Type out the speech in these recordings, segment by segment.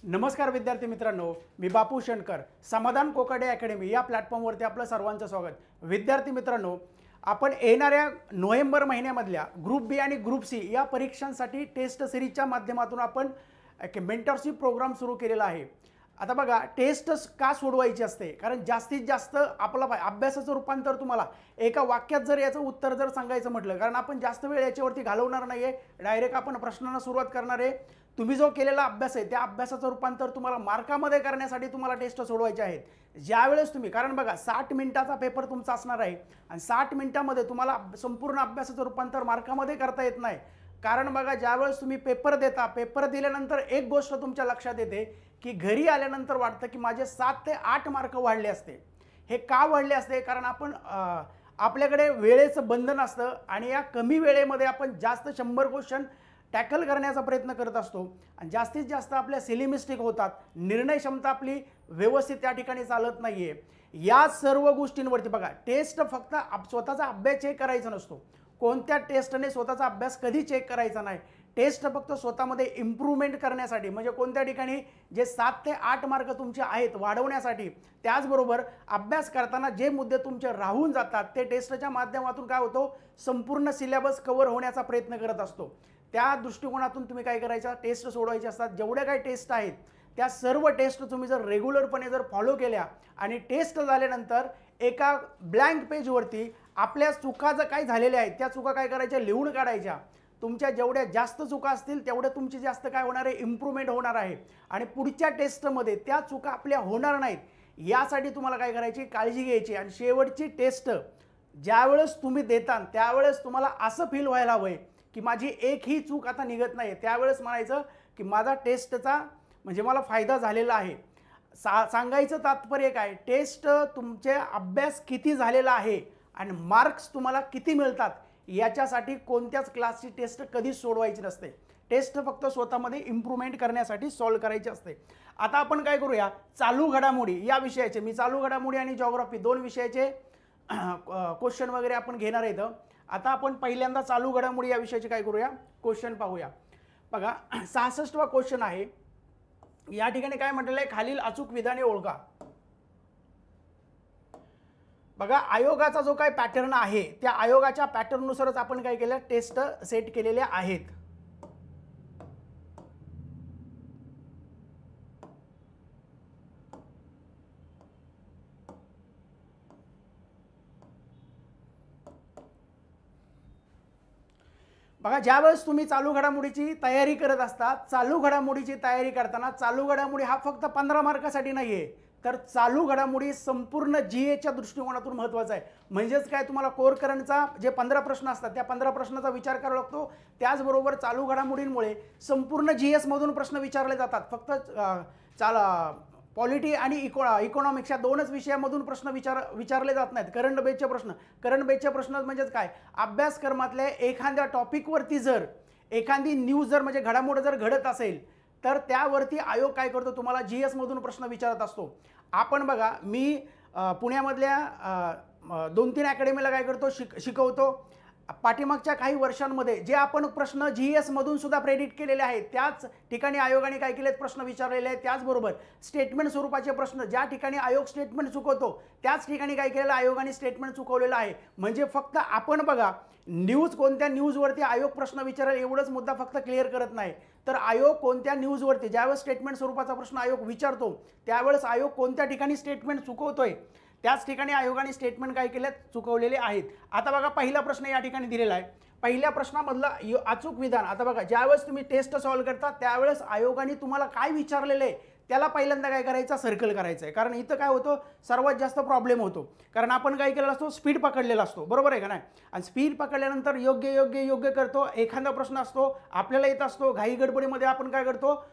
नमस्कार विद्यार्थी मित्रांनो, मी बापू शंकर, समाधान कोकाडे अकॅडमी या प्लॅटफॉर्मवरती आपलं सर्वांचं स्वागत. विद्यार्थी मित्रांनो, आपण येणाऱ्या नोव्हेंबर महिन्यामधल्या ग्रुप बी आणि ग्रुप सी या परीक्षांसाठी टेस्ट सिरीजच्या माध्यमातून आपण एक मेंटरशिप प्रोग्राम सुरू केलेला आहे. आता बघा, टेस्ट का सोडवायची असते, कारण जास्तीत जास्त आपला अभ्यासाचं रूपांतर तुम्हाला एका वाक्यात जर याचं उत्तर जर सांगायचं म्हटलं, कारण आपण जास्त वेळ याच्यावरती घालवणार नाही आहे, डायरेक्ट आपण प्रश्नांना सुरुवात करणार आहे. तुम्ही जो केलेला अभ्यास आहे त्या अभ्यासाचं रूपांतर तुम्हाला मार्कामध्ये करण्यासाठी तुम्हाला टेस्ट सोडवायचे आहेत. ज्यावेळेस तुम्ही, कारण बघा 60 मिनिटाचा पेपर तुमचा असणार आहे आणि 60 मिनिटामध्ये तुम्हाला संपूर्ण अभ्यासाचं रूपांतर मार्कामध्ये करता येत नाही. कारण बघा, ज्यावेळेस तुम्ही पेपर देता, पेपर दिल्यानंतर एक गोष्ट तुमच्या लक्षात येते की घरी आल्यानंतर वाटतं की माझे 7 ते 8 मार्क वाढले असते. हे का वाढले असते? कारण आपण आपल्याकडे वेळेचं बंधन असतं आणि या कमी वेळेमध्ये आपण जास्त 100 क्वेश्चन टॅकल करण्याचा प्रयत्न करत असतो आणि जास्तीत जास्त आपल्या सिली मिस्टेक होतात. निर्णय क्षमता आपली व्यवस्थित त्या ठिकाणी चालत नाही आहे. या सर्व गोष्टींवरती बघा, टेस्ट फक्त स्वतःचा अभ्यास चेक करायचा नसतो. कोणत्या टेस्टने स्वतःचा अभ्यास कधी चेक करायचा नाही. टेस्ट फक्त स्वतःमध्ये इम्प्रूव्हमेंट करण्यासाठी, म्हणजे कोणत्या ठिकाणी जे 7 ते 8 मार्क तुमचे आहेत वाढवण्यासाठी, त्याचबरोबर अभ्यास करताना जे मुद्दे तुमचे राहून जातात ते टेस्टच्या माध्यमातून काय होतो, संपूर्ण सिलेबस कव्हर होण्याचा प्रयत्न करत असतो. त्या दृष्टिकोनातून तुम्ही काय करायचं, टेस्ट सोडवायचे असतात. जेवढ्या काही टेस्ट आहेत त्या सर्व टेस्ट तुम्ही जर रेग्युलरपणे जर फॉलो केल्या आणि टेस्ट झाल्यानंतर एका ब्लँक पेजवरती आपल्या चुका जर काही झालेल्या आहेत त्या चुका काय करायच्या, लिहून काढायच्या. तुमच्या जेवढ्या जास्त चुका असतील तेवढ्या तुमची जास्त काय होणार आहे, इम्प्रूव्हमेंट होणार आहे आणि पुढच्या टेस्टमध्ये त्या चुका आपल्या होणार नाहीत. यासाठी तुम्हाला काय करायची, काळजी घ्यायची. आणि शेवटची टेस्ट ज्यावेळेस तुम्ही देता त्यावेळेस तुम्हाला असं फील व्हायला हवं की माझी एकही चूक आता निघत नाही. त्यावेळेस म्हणायचं की माझा टेस्टचा म्हणजे मला फायदा झालेला आहे. सांगायचं तात्पर्य काय, टेस्ट तुमचे अभ्यास किती झालेला आहे आणि मार्क्स तुम्हाला किती मिळतात याच्यासाठी कोणत्याच क्लासची टेस्ट कधीच सोडवायची नसते. टेस्ट फक्त स्वतःमध्ये इम्प्रूव्हमेंट करण्यासाठी सॉल्व्ह करायची असते. आता आपण काय करूया, चालू घडामोडी या विषयाचे, मी चालू घडामोडी आणि जिओग्राफी दोन विषयाचे क्वेश्चन वगैरे आपण घेणार आहेत. आता आपण पहिल्यांदा चालू घडामोडी या विषयाचे काय करूया, क्वेश्चन पाहूया. बघा, 66वा क्वेश्चन आहे. या ठिकाणी काय म्हटलेलं आहे, खालील अचूक विधाने ओळखा. बघा, आयोगाचा जो काही पॅटर्न आहे त्या आयोगाच्या पॅटर्ननुसारच आपण काय केलं, टेस्ट सेट केलेल्या आहेत. बघा, ज्यावेळेस तुम्ही चालू घडामोडीची तयारी करत असता, चालू घडामोडीची तयारी करताना चालू घडामोडी हा फक्त 15 मार्कासाठी नाही आहे, तर चालू घडामोडी संपूर्ण जीएच्या दृष्टिकोनातून महत्त्वाचा आहे. म्हणजेच काय, तुम्हाला कोर करंटचा जे 15 प्रश्न असतात त्या 15 प्रश्नाचा विचार करावा लागतो. त्याचबरोबर चालू घडामोडींमुळे संपूर्ण जीएसमधून प्रश्न विचारले जातात. फक्त पॉलिटी आणि इकॉनॉमिक्स या दोनच विषयामधून प्रश्न विचारले जात नाहीत. करंट बेसचे प्रश्न म्हणजेच काय, अभ्यासक्रमातल्या एखाद्या टॉपिकवरती जर एखादी न्यूज जर म्हणजे घडामोड जर घडत असेल तर त्यावरती आयोग काय करतो, तुम्हाला जीएस मधून प्रश्न विचारत असतो. आपण बघा, मी पुण्यामधल्या 2-3 अकॅडमीला काय करतो, शिकवतो. पाठीमागच्या काही वर्षांमध्ये जे आपण प्रश्न जीएस मधून सुद्धा प्रेडिक्ट केलेले आहेत त्याच ठिकाणी आयोगाने काय केलेत, प्रश्न विचारलेले आहेत. त्याचबरोबर स्टेटमेंट स्वरूपाचे प्रश्न, ज्या ठिकाणी आयोग स्टेटमेंट चुकवतो त्याच ठिकाणी काय केलेलं, आयोगाने स्टेटमेंट चुकवलेलं आहे. म्हणजे फक्त आपण बघा, न्यूज कोणत्या न्यूजवरती आयोग प्रश्न विचारेल एवढंच मुद्दा फक्त क्लिअर करत नाही, तर आयोग कोणत्या न्यूजवरती ज्यावेळेस स्टेटमेंट स्वरूपाचा प्रश्न आयोग विचारतो त्यावेळेस आयोग कोणत्या ठिकाणी स्टेटमेंट चुकवतोय त्याच ठिकाणी आयोगाने स्टेटमेंट काय केले, चुकवलेले आहेत. आता बघा, पहिला प्रश्न या ठिकाणी दिलेला आहे. पहिल्या प्रश्नामधलं अचूक विधान. आता बघा, ज्यावेळेस तुम्ही टेस्ट सॉल्व्ह करता त्यावेळेस आयोगाने तुम्हाला काय विचारलेलं आहे त्याला पहिल्यांदा काय करायचं, सर्कल करायचं आहे. कारण इथं काय होतं, सर्वात जास्त प्रॉब्लेम होतो. कारण आपण काय केलेला असतो, स्पीड पकडलेला असतो, बरोबर आहे का नाही. आणि स्पीड पकडल्यानंतर योग्य करतो. एखादा प्रश्न असतो आपल्याला येत असतो, घाई गडबडीमध्ये आपण काय करतो,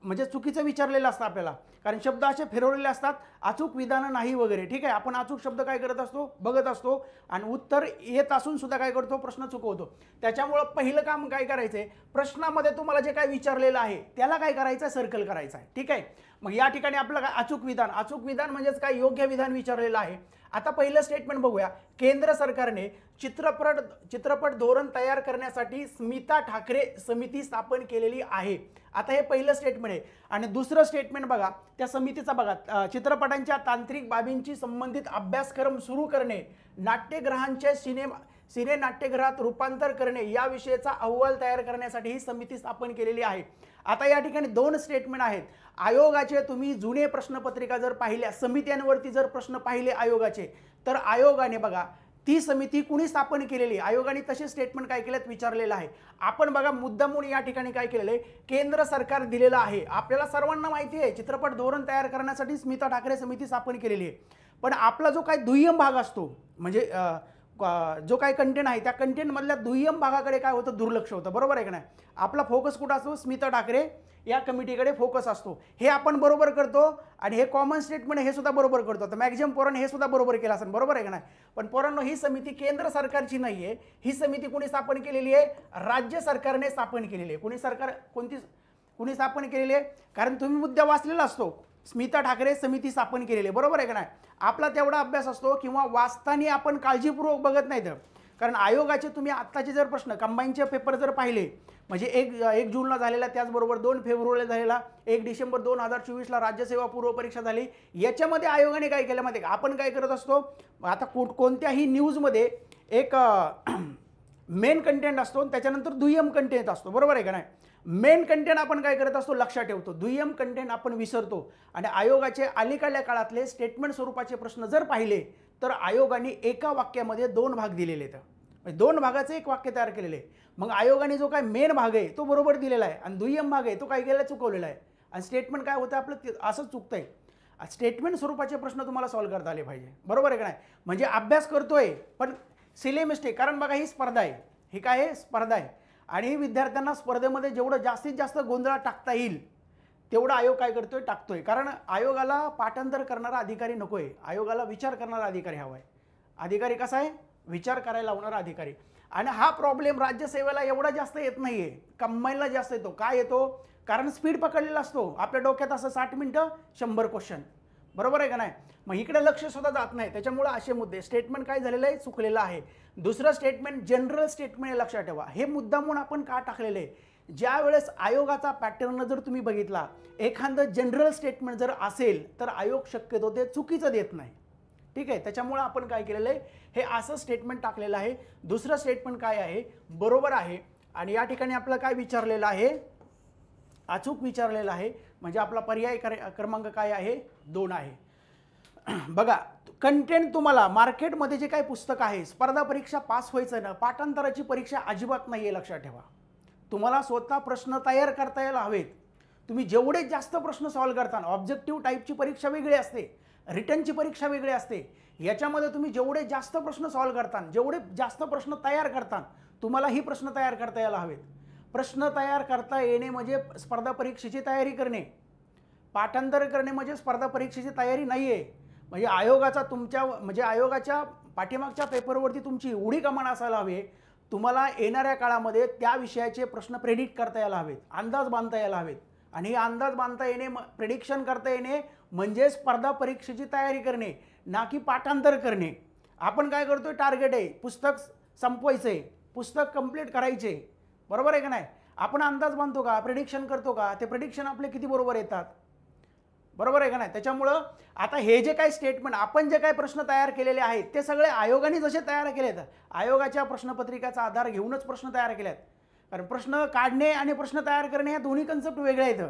म्हणजे चुकीचं विचारलेलं असतं आपल्याला, कारण शब्द असे फिरवलेले असतात, अचूक विधानं नाही वगैरे. ठीक आहे, आपण अचूक शब्द काय करत असतो, बघत असतो आणि उत्तर येत असून सुद्धा काय करतो, प्रश्न चुकवतो. त्याच्यामुळं पहिलं काम काय करायचं आहे, प्रश्नामध्ये तुम्हाला जे काय विचारलेलं आहे त्याला काय करायचं आहे, सर्कल करायचं आहे. ठीक आहे, मग या ठिकाणी आपलं काय, अचूक विधान म्हणजेच काय, योग्य विधान विचारलेलं आहे. आता पहिलं स्टेटमेंट बघूया. केंद्र सरकारने चित्रपट धोरण तयार करण्यासाठी स्मिता ठाकरे समिती स्थापन केलेली आहे. आता हे पहिलं स्टेटमेंट आहे. आणि दुसरं स्टेटमेंट बघा, त्या समितीचा बघा, चित्रपटांच्या तांत्रिक बाबींशी संबंधित अभ्यासक्रम सुरू करणे, नाट्यगृहांचे सिने नाट्यगृहात रूपांतर करणे या विषयाचा अहवाल तयार करण्यासाठी ही समिती स्थापन केलेली आहे. आता या ठिकाणी दोन स्टेटमेंट आहेत. आयोगाचे तुम्ही जुने प्रश्नपत्रिका जर पाहिल्या, समित्यांवरती जर प्रश्न पाहिले आयोगाचे, तर आयोगाने बघा ती समिती कुणी स्थापन केलेली, आयोगाने तसे स्टेटमेंट काय केलेत विचारलेलं आहे. आपण बघा मुद्दामून या ठिकाणी काय केलेलं आहे, केंद्र सरकार दिलेलं आहे. आपल्याला सर्वांना माहिती आहे चित्रपट धोरण तयार करण्यासाठी स्मिता ठाकरे समिती स्थापन केलेली आहे. पण आपला जो काही दुय्यम भाग असतो, म्हणजे जो काही कंटेंट आहे त्या कंटेंटमधल्या दुय्यम भागाकडे काय होतं, दुर्लक्ष होतं. बरोबर आहे का नाही? आपला फोकस कुठं असतो, स्मिता ठाकरे या कमिटीकडे फोकस असतो. हे आपण बरोबर करतो आणि हे कॉमन स्टेटमेंट हे सुद्धा बरोबर करतो. तर मॅक्झिमम पोरांनी हे सुद्धा बरोबर केलं असेल. बरोबर आहे का नाही? पण पोरांनो, ही समिती केंद्र सरकारची नाही आहे. ही समिती कोणी स्थापन केलेली आहे? राज्य सरकारने स्थापन केलेली आहे. कुणी स्थापन केलेली आहे? कारण तुम्ही मुद्दा वाचलेला असतो, स्मिता ठाकरे समिती स्थापन केलेली आहे. बरोबर आहे का नाही? आपला तेवढा अभ्यास असतो किंवा वाचताना आपण काळजीपूर्वक बघत नाही. तर कारण आयोगाचे तुम्ही आत्ताचे जर प्रश्न कंबाईनचे पेपर जर पाहिले, म्हणजे एक जूनला झालेला, त्याचबरोबर 2 फेब्रुवारीला झालेला, 1 डिसेंबर 2024ला राज्यसेवा पूर्व परीक्षा झाली, याच्यामध्ये आयोगाने काय केलं माहिती आहे का? आपण काय करत असतो, आता कोणत्याही न्यूजमध्ये एक मेन कंटेंट असतो आणि त्याच्यानंतर दुय्यम कंटेंट असतो. बरोबर आहे का नाही? मेन कंटेंट आपण काय करत असतो, लक्षात ठेवतो. दुय्यम कंटेंट आपण विसरतो. आणि आयोगाचे अलीकडल्या काळातले स्टेटमेंट स्वरूपाचे प्रश्न जर पाहिले तर आयोगाने एका वाक्यामध्ये 2 भाग दिलेले आहेत. म्हणजे 2 भागाचं एक वाक्य तयार केलेले आहे. मग आयोगाने जो काय मेन भाग आहे तो बरोबर दिलेला आहे आणि दुय्यम भाग आहे तो काय केलेला, चुकवलेला आहे. आणि स्टेटमेंट काय होतं आपलं, असंच चुकतंय. स्टेटमेंट स्वरूपाचे प्रश्न तुम्हाला सॉल्व्ह करता आले पाहिजे. बरोबर आहे का नाही? म्हणजे अभ्यास करतोय पण सिले मिस्टेक. कारण बघा ही स्पर्धा आहे, ही काय आहे, स्पर्धा आहे. आणि विद्यार्थ्यांना स्पर्धेमध्ये जेवढं जास्तीत जास्त गोंधळात टाकता येईल तेवढा आयोग काय करतोय, टाकतोय. कारण आयोगाला पाठांतर करणारा अधिकारी नको आहे, आयोगाला विचार करणारा अधिकारी हवा आहे. अधिकारी कसा आहे, विचार करायला लावणारा अधिकारी. आणि हा प्रॉब्लेम राज्यसेवेला एवढा जास्त येत नाहीये, कंबाईनला जास्त येतो. काय येतो? कारण स्पीड पकडलेला असतो. आपल्या डोक्यात असं 60 मिनिटं 100 क्वेश्चन. बरोबर आहे का नाही? मग इकडे लक्ष सुद्धा जात नाही. त्याच्यामुळे असे मुद्दे स्टेटमेंट काय झालेलं आहे, चुकलेलं आहे. दुसरं स्टेटमेंट जनरल स्टेटमेंट लक्षात ठेवा. हे मुद्दामून आपण का टाकलेलं आहे? ज्या वेळेस आयोगाचा पॅटर्न जर तुम्ही बघितला, एखादं जनरल स्टेटमेंट जर असेल तर आयोग शक्यतो ते चुकीचं देत नाही. ठीक आहे? त्याच्यामुळे आपण काय केलेलं आहे, हे असं स्टेटमेंट टाकलेलं आहे. दुसरं स्टेटमेंट काय आहे, बरोबर आहे. आणि या ठिकाणी आपलं काय विचारलेलं आहे, अचूक विचारलेलं आहे. म्हणजे आपला पर्याय क्रमांक काय आहे, 2 आहे. बघा, कंटेंट तुम्हाला मार्केटमध्ये जे काही पुस्तक आहे, स्पर्धा परीक्षा पास व्हायचं ना, पाठांतराची परीक्षा अजिबात नाही आहे. लक्षात ठेवा. तुम्हाला स्वतः प्रश्न तयार करता यायला हवेत. तुम्ही जेवढे जास्त प्रश्न सॉल्व्ह करता, ऑब्जेक्टिव्ह टाईपची परीक्षा वेगळी असते, रिटर्नची परीक्षा वेगळी असते. याच्यामध्ये तुम्ही जेवढे जास्त प्रश्न सॉल्व्ह करता, जेवढे जास्त प्रश्न तयार करता, तुम्हाला ही प्रश्न तयार करता यायला हवेत. प्रश्न तयार करता येणे म्हणजे स्पर्धा परीक्षेची तयारी करणे, पाठांतर करणे म्हणजे स्पर्धा परीक्षेची तयारी नाही आहे. म्हणजे आयोगाच्या पाठीमागच्या पेपरवरती तुमची एवढी कमांड असायला हवी, तुम्हाला येणाऱ्या काळामध्ये त्या विषयाचे प्रश्न प्रेडिक्ट करता यायला हवेत, अंदाज बांधता यायला हवेत. आणि हे अंदाज बांधता येणे, प्रेडिक्शन करता येणे म्हणजे स्पर्धा परीक्षेची तयारी करणे, ना की पाठांतर करणे. आपण काय करतोय, टार्गेट आहे पुस्तक संपवायचं आहे, पुस्तक कंप्लीट करायचे. बरोबर आहे का नाही? आपण अंदाज बांधतो का, प्रेडिक्शन करतो का? ते प्रेडिक्शन आपले किती बरोबर येतात? बरोबर आहे का नाही? त्याच्यामुळं आता हे जे काही स्टेटमेंट, आपण जे काही प्रश्न तयार केलेले आहेत ते सगळे आयोगाने जसे तयार केलेत, आयोगाच्या प्रश्नपत्रिकाचा आधार घेऊनच प्रश्न तयार केलेत. कारण प्रश्न काढणे आणि प्रश्न तयार करणे ह्या दोन्ही कन्सेप्ट वेगळे आहेत.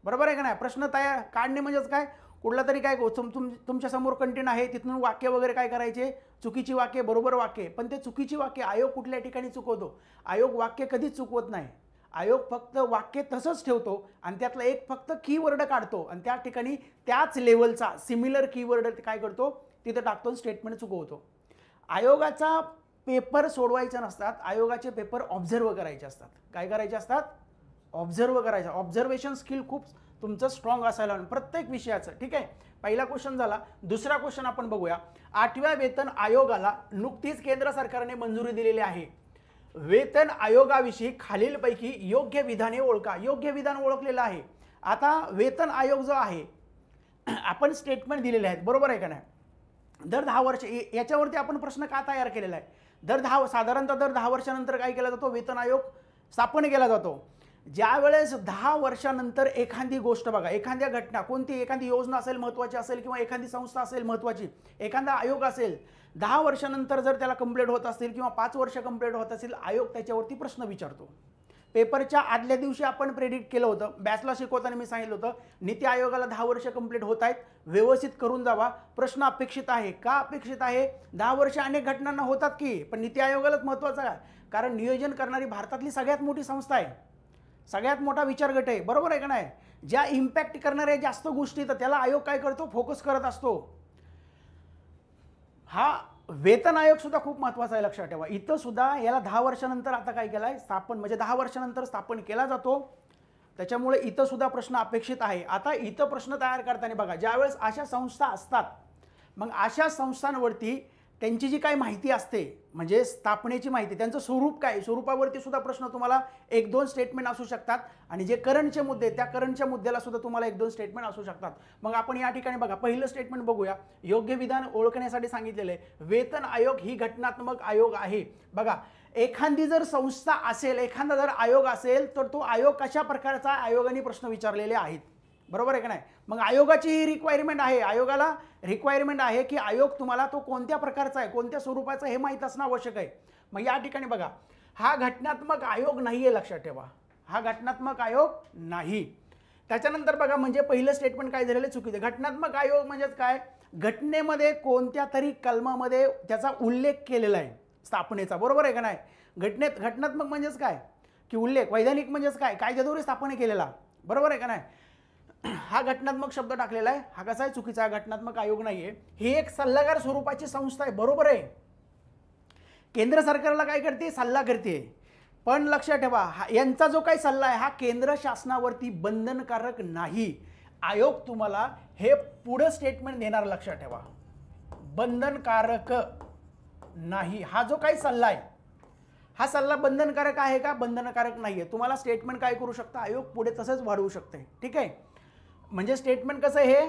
बरोबर आहे का नाही? प्रश्न तयार काढणे म्हणजेच काय, कुठला तरी काय तुमच्या समोर कंटेंट आहे, तिथून वाक्य वगैरे काय करायचे, चुकीची वाक्य, बरोबर वाक्य. पण ते चुकीची वाक्य आयोग कुठल्या ठिकाणी चुकवतो? आयोग वाक्य कधीच चुकवत नाही. आयोग फक्त वाक्य तसंच ठेवतो आणि त्यातला एक फक्त कीवर्ड काढतो आणि त्या ठिकाणी त्याच लेवलचा सिमिलर कीवर्ड काय करतो, तिथं टाकतो, स्टेटमेंट चुकवतो. आयोगाचा पेपर सोडवायचे नसतात, आयोगाचे पेपर ऑब्झर्व करायचे असतात. काय करायचे असतात? ऑब्झर्व करायचं. ऑब्झर्वेशन स्किल खूप तुमचं स्ट्रॉंग असायला हवं प्रत्येक विषयाचं. ठीक आहे? पहिला क्वेश्चन झाला. दुसरा क्वेश्चन आपण बघूया. 8व्या वेतन आयोगाला नुकतीच केंद्र सरकारने मंजुरी दिलेली आहे. वेतन आयोगाविषयी खालीलपैकी योग्य विधाने ओळखा. योग्य विधान ओळखलेलं आहे. आता वेतन आयोग जो आहे, आपण स्टेटमेंट दिलेले आहेत. बरोबर आहे का नाही? दर 10 वर्ष याच्यावरती आपण प्रश्न का तयार केलेला आहे? साधारणतः दर 10 वर्षानंतर काय केला जातो? वेतन आयोग स्थापन केला जातो. ज्या वेळेस 10 वर्षानंतर एखादी गोष्ट बघा, एखाद्या घटना, कोणती एखादी योजना असेल महत्त्वाची असेल किंवा एखादी संस्था असेल महत्त्वाची, एखादा आयोग असेल, 10 वर्षानंतर जर त्याला कंप्लीट होत असतील किंवा 5 वर्ष कंप्लीट होत असेल, आयोग त्याच्यावरती प्रश्न विचारतो. पेपरच्या आदल्या दिवशी आपण प्रेडिक्ट केलं होतं, बॅचला शिकवताना मी सांगितलं होतं, नीती आयोगाला 10 वर्ष कंप्लीट होत आहेत, व्यवस्थित करून जावा. प्रश्न अपेक्षित आहे. का अपेक्षित आहे? 10 वर्ष अनेक घटनांना होतात की, पण नीती आयोगालाच महत्त्वाचं आहे, कारण नियोजन करणारी भारतातली सगळ्यात मोठी संस्था आहे, सगळ्यात मोठा विचारगट आहे. बरोबर आहे का नाही? ज्या इम्पॅक्ट करणाऱ्या जास्त गोष्टी तर त्याला आयोग काय करतो? फोकस करत असतो. हा वेतन आयोग सुद्धा खूप महत्त्वाचा आहे, लक्षात ठेवा. इथं सुद्धा याला 10 वर्षानंतर आता काय केलं आहे? स्थापन, म्हणजे 10 वर्षानंतर स्थापन केला जातो. त्याच्यामुळे इथं सुद्धा प्रश्न अपेक्षित आहे. आता इथं प्रश्न तयार करताना बघा, ज्यावेळेस अशा संस्था असतात, मग अशा संस्थांवरती त्यांची जी काही माहिती असते, म्हणजे स्थापनेची माहिती, त्यांचं स्वरूप काय, स्वरूपावरती सुद्धा प्रश्न तुम्हाला 1-2 स्टेटमेंट असू शकतात. आणि जे करंटचे मुद्दे, त्या करंटच्या मुद्द्याला सुद्धा तुम्हाला 1-2 स्टेटमेंट असू शकतात. मग आपण या ठिकाणी बघा, पहिलं स्टेटमेंट बघूया. योग्य विधान ओळखण्यासाठी सांगितलेलं आहे. वेतन आयोग ही घटनात्मक आयोग आहे. बघा, एखादी जर संस्था असेल, एखादा जर आयोग असेल, तर तो आयोग कशा प्रकारचा, आयोगाने प्रश्न विचारलेले आहेत. बरोबर आहे का नाही? मग आयोगाची ही रिक्वायरमेंट आहे, आयोगाला रिक्वायरमेंट आहे की आयोग तुम्हाला तो कोणत्या प्रकारचा आहे, कोणत्या स्वरूपाचा हे माहीत असणं आवश्यक आहे. मग या ठिकाणी बघा, हा घटनात्मक आयोग नाही आहे, लक्षात ठेवा. हा घटनात्मक आयोग नाही. त्याच्यानंतर बघा, म्हणजे पहिलं स्टेटमेंट काय झालेलं चुकीचं. घटनात्मक आयोग म्हणजेच काय? घटनेमध्ये कोणत्या तरी कलमामध्ये त्याचा उल्लेख केलेला आहे स्थापनेचा. बरोबर आहे का नाही? घटनात्मक म्हणजेच काय की उल्लेख, वैधानिक म्हणजेच काय, कायद्याद्वारे स्थापन केलेला. बरोबर आहे का नाही? हा घटनात्मक शब्द टाकलेला आहे, हा कसा आहे? चुकीचा. घटनात्मक आयोग नाहीये, ही एक सल्लागार स्वरूपाची संस्था आहे. बरोबर आहे, केंद्र सरकारला काय करते? सल्ला करते. पण लक्षात ठेवा, यांचा जो काही सल्ला आहे हा केंद्र शासनावरती बंधनकारक नाही. आयोग तुम्हाला हे पुढे स्टेटमेंट देणार, लक्षात ठेवा, बंधनकारक नाही. हा जो काही सल्ला आहे, हा सल्ला बंधनकारक आहे का? बंधनकारक नाहीये. तुम्हाला स्टेटमेंट काय करू शकता? आयोग पुढे तसंच वाढवू शकते. ठीक आहे, म्हणजे स्टेटमेंट कसं हे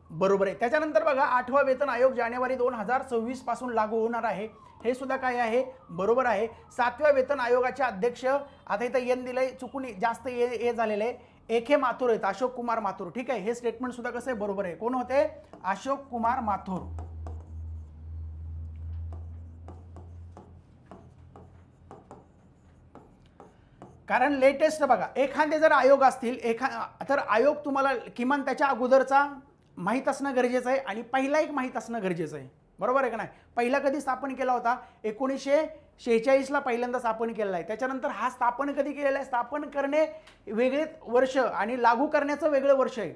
बरोबर आहे. त्याच्यानंतर बघा, 8वा वेतन आयोग जानेवारी 2026 पासून लागू होणार आहे, हे सुद्धा काय आहे? बरोबर आहे. 7व्या वेतन आयोगाचे अध्यक्ष, आता इथं एन दिलंय, चुकून जास्त ए झालेलं आहे, एके माथुर आहेत, अशोक कुमार माथुर. ठीक आहे, हे स्टेटमेंट सुद्धा कसं आहे? बरोबर आहे. कोण होते? अशोक कुमार माथुर. कारण लेटेस्ट बघा, एखादे जर आयोग असतील, तर आयोग तुम्हाला किमान त्याच्या अगोदरचा माहीत असणं गरजेचं आहे आणि पहिला एक माहीत असणं गरजेचं आहे. बरोबर आहे का नाही? पहिला कधी स्थापन केला होता? 1946ला पहिल्यांदा स्थापन केलेला आहे. त्याच्यानंतर हा स्थापन कधी केलेला आहे? स्थापन करणे वेगळे वर्ष आणि लागू करण्याचं वेगळं वर्ष आहे.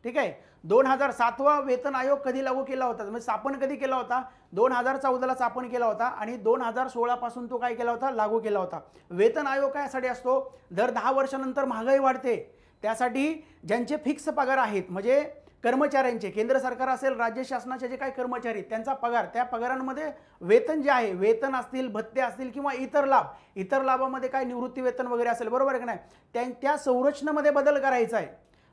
ठीक आहे, 2007वा वेतन आयोग कधी लागू केला होता, म्हणजे स्थापन कधी केला होता? 2014ला स्थापन केला होता आणि 2016 पासून तो काय केला होता? लागू केला होता. वेतन आयोग कायसाठी असतो? दर 10 वर्षानंतर महागाई वाढते, त्यासाठी ज्यांचे फिक्स पगार आहेत, म्हणजे कर्मचाऱ्यांचे, केंद्र सरकार असेल, राज्य शासनाचे जे काही कर्मचारी त्यांचा पगार, त्या पगारांमध्ये वेतन जे आहे, वेतन असतील, भत्ते असतील किंवा इतर लाभामध्ये काय निवृत्ती वेतन वगैरे असेल, बरोबर आहे का नाही, त्या संरचनेमध्ये बदल करायचा आहे.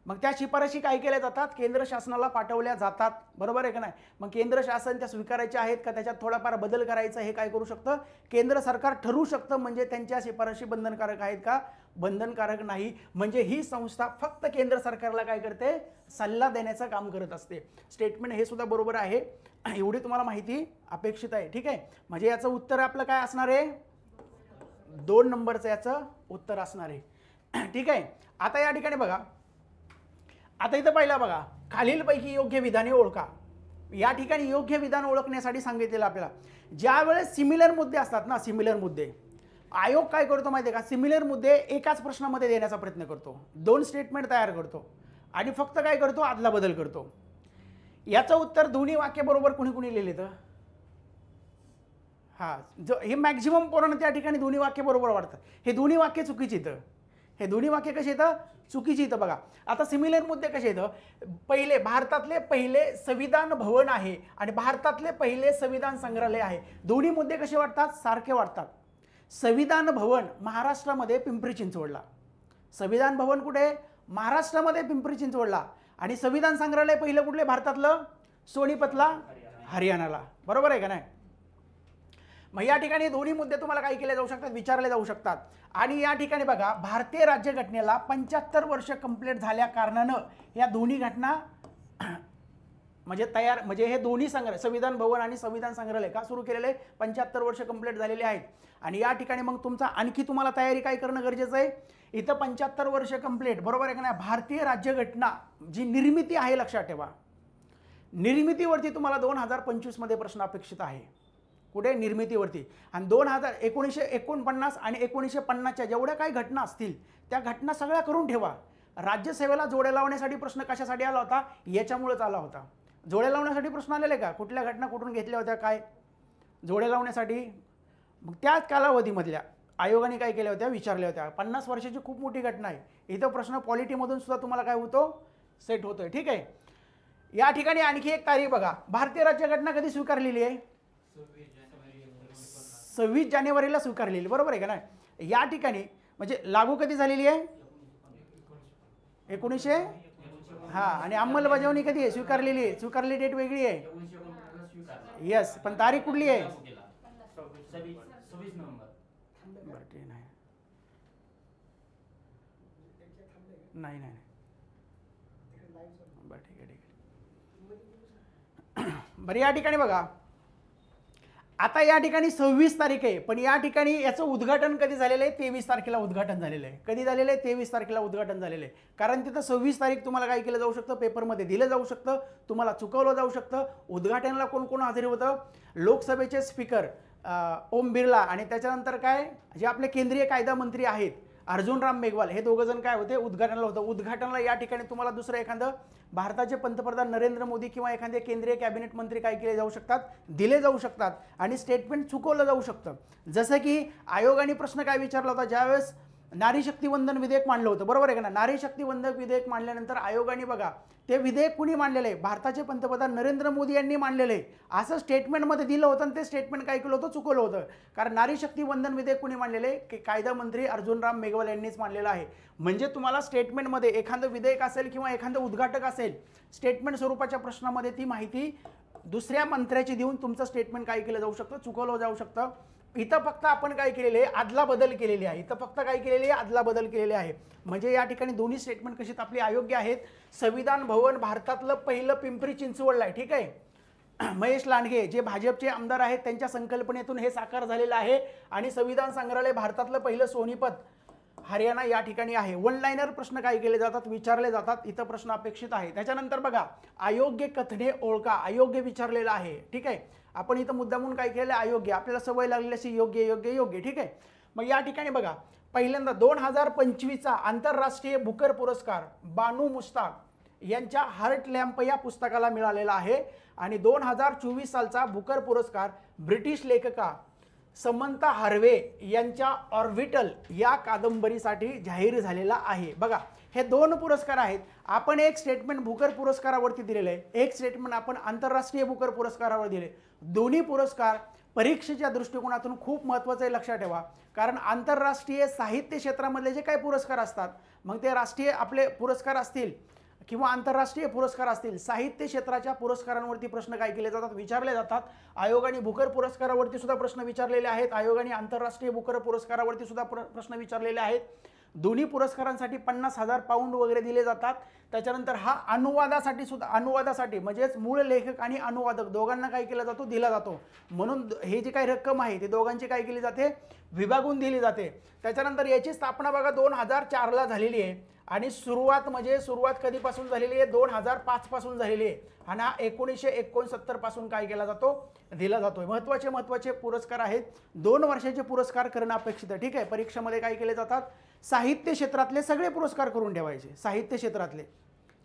मग त्या शिफारशी काय केल्या जातात? केंद्र शासनाला पाठवल्या जातात. बरोबर आहे का नाही? मग केंद्र शासन त्या स्वीकारायच्या आहेत का, त्याच्यात थोडाफार बदल करायचा, हे काय करू शकतं? केंद्र सरकार ठरवू शकतं. म्हणजे त्यांच्या शिफारशी बंधनकारक आहेत का? बंधनकारक नाही. म्हणजे ही संस्था फक्त केंद्र सरकारला काय करते? सल्ला देण्याचं काम करत असते. स्टेटमेंट हे सुद्धा बरोबर आहे. एवढी तुम्हाला माहिती अपेक्षित आहे. ठीक आहे, म्हणजे याचं उत्तर आपलं काय असणार आहे? 2 नंबरचं याचं उत्तर असणार आहे. ठीक आहे, आता या ठिकाणी बघा, आता इथं पहिला बघा, खालीलपैकी योग्य विधाने ओळखा. या ठिकाणी योग्य विधान ओळखण्यासाठी सांगितलेलं आपल्याला, ज्या वेळेस सिमिलर मुद्दे असतात ना, सिमिलर मुद्दे, आयोग काय करतो माहिती आहे का? सिमिलर मुद्दे एकाच प्रश्नामध्ये देण्याचा प्रयत्न करतो, 2 स्टेटमेंट तयार करतो आणि फक्त काय करतो? आदला बदल करतो. याचं उत्तर दोन्ही वाक्य बरोबर कुणी कुणी लिहिले तर हे मॅक्झिमम पोरांना त्या ठिकाणी दोन्ही वाक्य बरोबर वाटतं. हे दोन्ही वाक्य चुकीची येतं. हे दोन्ही वाक्य कशी येतं? चुकीची येतं. बघा, आता सिमिलर मुद्दे कसे येतं? पहिले, भारतातले पहिले संविधान भवन आहे आणि भारतातले पहिले संविधान संग्रहालय आहे. दोन्ही मुद्दे कसे वाटतात? सारखे वाटतात. संविधान भवन महाराष्ट्रामध्ये पिंपरी चिंचवडला, संविधान भवन कुठे? महाराष्ट्रामध्ये पिंपरी चिंचवडला. आणि संविधान संग्रहालय पहिलं कुठले? भारतातलं सोनीपतला. हरियाणाला, बरोबर आहे का नाही? मग या ठिकाणी दोन्ही मुद्दे तुम्हाला काय केले जाऊ शकतात, विचारले जाऊ शकतात. आणि या ठिकाणी बघा, भारतीय राज्यघटनेला 75 वर्ष कंप्लीट झाल्या कारणानं या दोन्ही घटना म्हणजे हे दोन्ही संविधान भवन आणि संविधान संग्रहालय का सुरू केलेले 75 वर्ष कंप्लीट झालेले आहेत. आणि या ठिकाणी मग तुमचा आणखी तुम्हाला तयारी काय करणं गरजेचं आहे, इथं 75 वर्ष कंप्लीट, बरोबर आहे का नाही? भारतीय राज्यघटना जी निर्मिती आहे, लक्षात ठेवा, निर्मितीवरती तुम्हाला 2025 मध्ये प्रश्न अपेक्षित आहे. कुठे? निर्मितीवरती. आणि 1949 आणि 1950च्या जेवढ्या काही घटना असतील त्या घटना सगळ्या करून ठेवा. राज्यसेवेला जोड्या लावण्यासाठी प्रश्न कशासाठी आला होता? याच्यामुळेच आला होता. जोड्या लावण्यासाठी प्रश्न आलेले का? कुठल्या घटना कुठून घेतल्या होत्या, काय जोड्या लावण्यासाठी? मग त्याच कालावधीमधल्या आयोगाने काय केल्या होत्या, विचारल्या होत्या. 50 वर्षाची खूप मोठी घटना आहे. इथं प्रश्न पॉलिटीमधून सुद्धा तुम्हाला काय होतो, सेट होतोय. ठीक आहे. या ठिकाणी आणखी एक तारीख बघा, भारतीय राज्यघटना कधी स्वीकारलेली आहे? 26 जानेवारीला स्वीकारलेली, बरोबर आहे का नाही? या ठिकाणी म्हणजे लागू कधी झालेली आहे? 1900. हा, आणि अंमलबजावणी कधी आहे? स्वीकारलेली आहे. स्वीकारलेली डेट वेगळी आहे. येस, पण तारीख कुठली आहे? 26 नोव्हेंबर. नाही नाही, बरं ठीक आहे, बरं. या ठिकाणी बघा, आता या ठिकाणी 26 तारीख आहे, पण या ठिकाणी याचं उद्घाटन कधी झालेलं आहे? 23 तारखेला उद्घाटन झालेलं आहे. कधी झालेलं आहे? 23 तारखेला उद्घाटन झालेलं आहे. कारण तिथं 26 तारीख तुम्हाला काय केलं जाऊ शकतं, पेपरमध्ये दिलं जाऊ शकतं, तुम्हाला चुकवलं जाऊ शकतं. उद्घाटनाला कोण कोण हजेरी होतं? लोकसभेचे स्पीकर ओम बिर्ला आणि त्याच्यानंतर काय, जे आपले केंद्रीय कायदा मंत्री आहेत अर्जुन राम मेघवाल, हे दोघं जण काय होते, उद्घाटनाला होतं. उद्घाटनाला या ठिकाणी तुम्हाला दुसरं एखादं भारताचे पंतप्रधान नरेंद्र मोदी किंवा एखादे केंद्रीय कॅबिनेट मंत्री काय केले जाऊ शकतात, दिले जाऊ शकतात. आणि स्टेटमेंट चुकवलं जाऊ शकतं. जसं की आयोगाने प्रश्न काय विचारला होता, ज्यावेळेस नारी शक्ती वंदन विधेयक मांडलं होतं, बरोबर आहे का ना? नारी शक्ती वंदन विधेयक मांडल्यानंतर आयोगाने बघा, ते विधेयक कुणी मांडलेलं आहे? भारताचे पंतप्रधान नरेंद्र मोदी यांनी मांडलेलं आहे, असं स्टेटमेंटमध्ये दिलं होतं. आणि ते स्टेटमेंट काय केलं होतं, चुकवलं होतं. कारण नारी शक्ती वंदन विधेयक कुणी मांडलेलं आहे? की कायदा मंत्री अर्जुन राम मेघवाल यांनीच मांडलेलं आहे. म्हणजे तुम्हाला स्टेटमेंटमध्ये एखादं विधेयक असेल किंवा एखादं उद्घाटक असेल, स्टेटमेंट स्वरूपाच्या प्रश्नामध्ये ती माहिती दुसऱ्या मंत्र्याची देऊन तुमचं स्टेटमेंट काय केलं जाऊ शकतं, चुकवलं जाऊ शकतं. इथं फक्त आपण काय केलेले आहे, अदला बदल केलेली आहे. इथं फक्त काय केलेली आहे, अदला बदल केलेले आहे. म्हणजे या ठिकाणी दोन्ही स्टेटमेंट कशी आपली अयोग्य आहेत. संविधान भवन भारतातलं पहिलं पिंपरी चिंचवडला आहे. ठीक आहे. महेश लांडगे जे भाजपचे आमदार आहेत त्यांच्या संकल्पनेतून हे साकार झालेलं आहे. आणि संविधान संग्रहालय भारतातलं पहिलं सोनीपत हरियाणा या ठिकाणी आहे. वन लाइनर प्रश्न काय केले जातात, विचारले जातात. इथं प्रश्न अपेक्षित आहे. त्याच्यानंतर बघा, अयोग्य कथने ओळखा, अयोग्य विचारलेलं आहे. ठीक आहे. आपण इथं मुद्दामून काय केलेलं, अयोग्य, आपल्याला सवय लागलेली अशी योग्य योग्य योग्य. ठीक आहे. मग या ठिकाणी बघा, पहिल्यांदा 2025चा आंतरराष्ट्रीय बुकर पुरस्कार बानू मुश्ताक यांच्या हार्ट लॅम्प या पुस्तकाला मिळालेला आहे. आणि 2024 सालचा बुकर पुरस्कार ब्रिटिश लेखिका समंता हार्वे यांच्या ऑर्बिटल या कादंबरीसाठी जाहीर झालेला आहे. बघा, हे दोन पुरस्कार आहेत. आपण एक स्टेटमेंट बुकर पुरस्कारावरती दिलेलं आहे, एक स्टेटमेंट आपण आंतरराष्ट्रीय बुकर पुरस्कारावर दिले. दोन्ही पुरस्कार परीक्षेच्या दृष्टिकोनातून खूप महत्त्वाचं आहे, लक्षात ठेवा. कारण आंतरराष्ट्रीय साहित्य क्षेत्रामधले जे काही पुरस्कार असतात, मग ते राष्ट्रीय आपले पुरस्कार असतील किंवा आंतरराष्ट्रीय पुरस्कार असतील, साहित्य क्षेत्राच्या पुरस्कारांवरती प्रश्न काय केले जातात, विचारले जातात. आयोगाने बुकर पुरस्कारावरती सुद्धा प्रश्न विचारलेले आहेत. आयोगाने आंतरराष्ट्रीय बुकर पुरस्कारावरती सुद्धा प्रश्न विचारलेले आहेत. दोन्ही पुरस्कारांसाठी 50,000 पाऊंड वगैरे दिले जातात. त्याच्यानंतर हा अनुवादासाठी सुद्धा, अनुवादासाठी म्हणजेच मूळ लेखक आणि अनुवादक दोघांना काय केला जातो, दिला जातो. म्हणून हे जी काही रक्कम आहे ती दोघांची काय केली जाते, विभागून दिली जाते. त्याच्यानंतर याची स्थापना बघा 2004ला झालेली आहे. आणि सुरुवात कधीपासून झालेली आहे, 2005 पासून झालेली आहे. आणि हा 1969 पासून काय केला जातो, दिला जातोय. महत्त्वाचे पुरस्कार आहेत. 2 वर्षाचे पुरस्कार करणं अपेक्षित आहे. ठीक आहे. परीक्षेमध्ये काय केले जातात, साहित्य क्षेत्रातले सगळे पुरस्कार करून ठेवायचे, साहित्य क्षेत्रातले.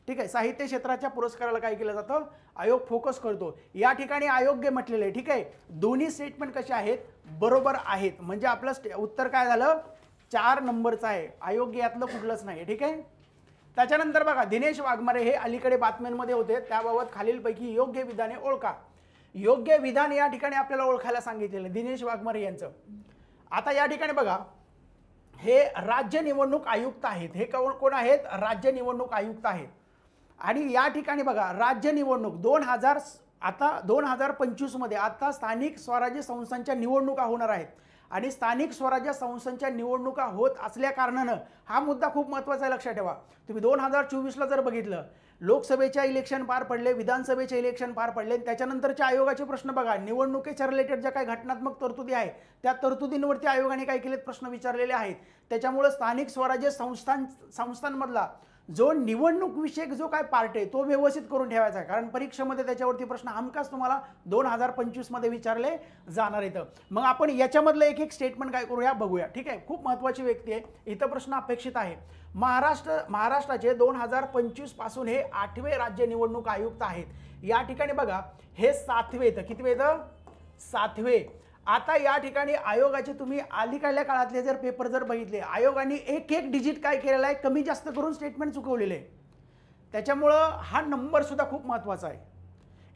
ठीक आहे. साहित्य क्षेत्राच्या पुरस्काराला काय केलं जातं, आयोग फोकस करतो. या ठिकाणी अयोग्य म्हटलेलं आहे. ठीक आहे. दोन्ही स्टेटमेंट कसे आहेत, बरोबर आहेत. म्हणजे आपलं उत्तर काय झालं, 4 नंबरचं आहे. अयोग्य यातलं कुठलंच नाही. ठीक आहे. त्याच्यानंतर बघा, दिनेश वाघमारे हे अलीकडे बातम्यांमध्ये होते, त्याबाबत खालीलपैकी योग्य विधाने ओळखा. योग्य विधान या ठिकाणी आपल्याला ओळखायला सांगितलेलं दिनेश वाघमारे यांचं. आता या ठिकाणी बघा, हे राज्य निवडणूक आयुक्त आहेत. हे कोण आहेत, राज्य निवडणूक आयुक्त आहेत. आणि या ठिकाणी बघा, राज्य निवडणूक आता 2025मध्ये आता स्थानिक स्वराज्य संस्थांच्या निवडणुका होणार आहेत आणि स्थानिक स्वराज्य संस्थांच्या निवडणुका होत असल्या कारणानं हा मुद्दा खूप महत्त्वाचा आहे, लक्षात ठेवा. तुम्ही 2024ला जर बघितलं, लोकसभेच्या इलेक्शन पार पडले, विधानसभेचे इलेक्शन पार पडले, त्याच्यानंतरचे आयोगाचे प्रश्न बघा. निवडणुकीच्या रिलेटेड ज्या काही घटनात्मक तरतुदी आहे त्या तरतुदींवरती आयोगाने काय केलेत, प्रश्न विचारलेले आहेत. त्याच्यामुळे स्थानिक स्वराज्य संस्थांमधला जो निवडणूक विषयक जो काय पार्ट आहे तो व्यवस्थित करून ठेवायचा आहे, कारण परीक्षेमध्ये त्याच्यावरती प्रश्न हमखास तुम्हाला 2025मध्ये विचारले जाणार आहेत. मग आपण याच्यामधलं एक एक स्टेटमेंट काय करूया बघूया. ठीक आहे, खूप महत्त्वाची व्यक्ती आहे, इथं प्रश्न अपेक्षित आहे. महाराष्ट्राचे 2025 पासून हे 8वे राज्य निवडणूक आयुक्त आहेत. या ठिकाणी बघा हे 7वे येतं. कितवे येतं? 7वे. आता या ठिकाणी आयोगाचे तुम्ही अलीकडल्या काळातले जर पेपर जर बघितले, आयोगाने एक एक डिजिट काय केलेला आहे, कमी जास्त करून स्टेटमेंट चुकवलेले आहे. त्याच्यामुळं हा नंबर सुद्धा खूप महत्त्वाचा आहे.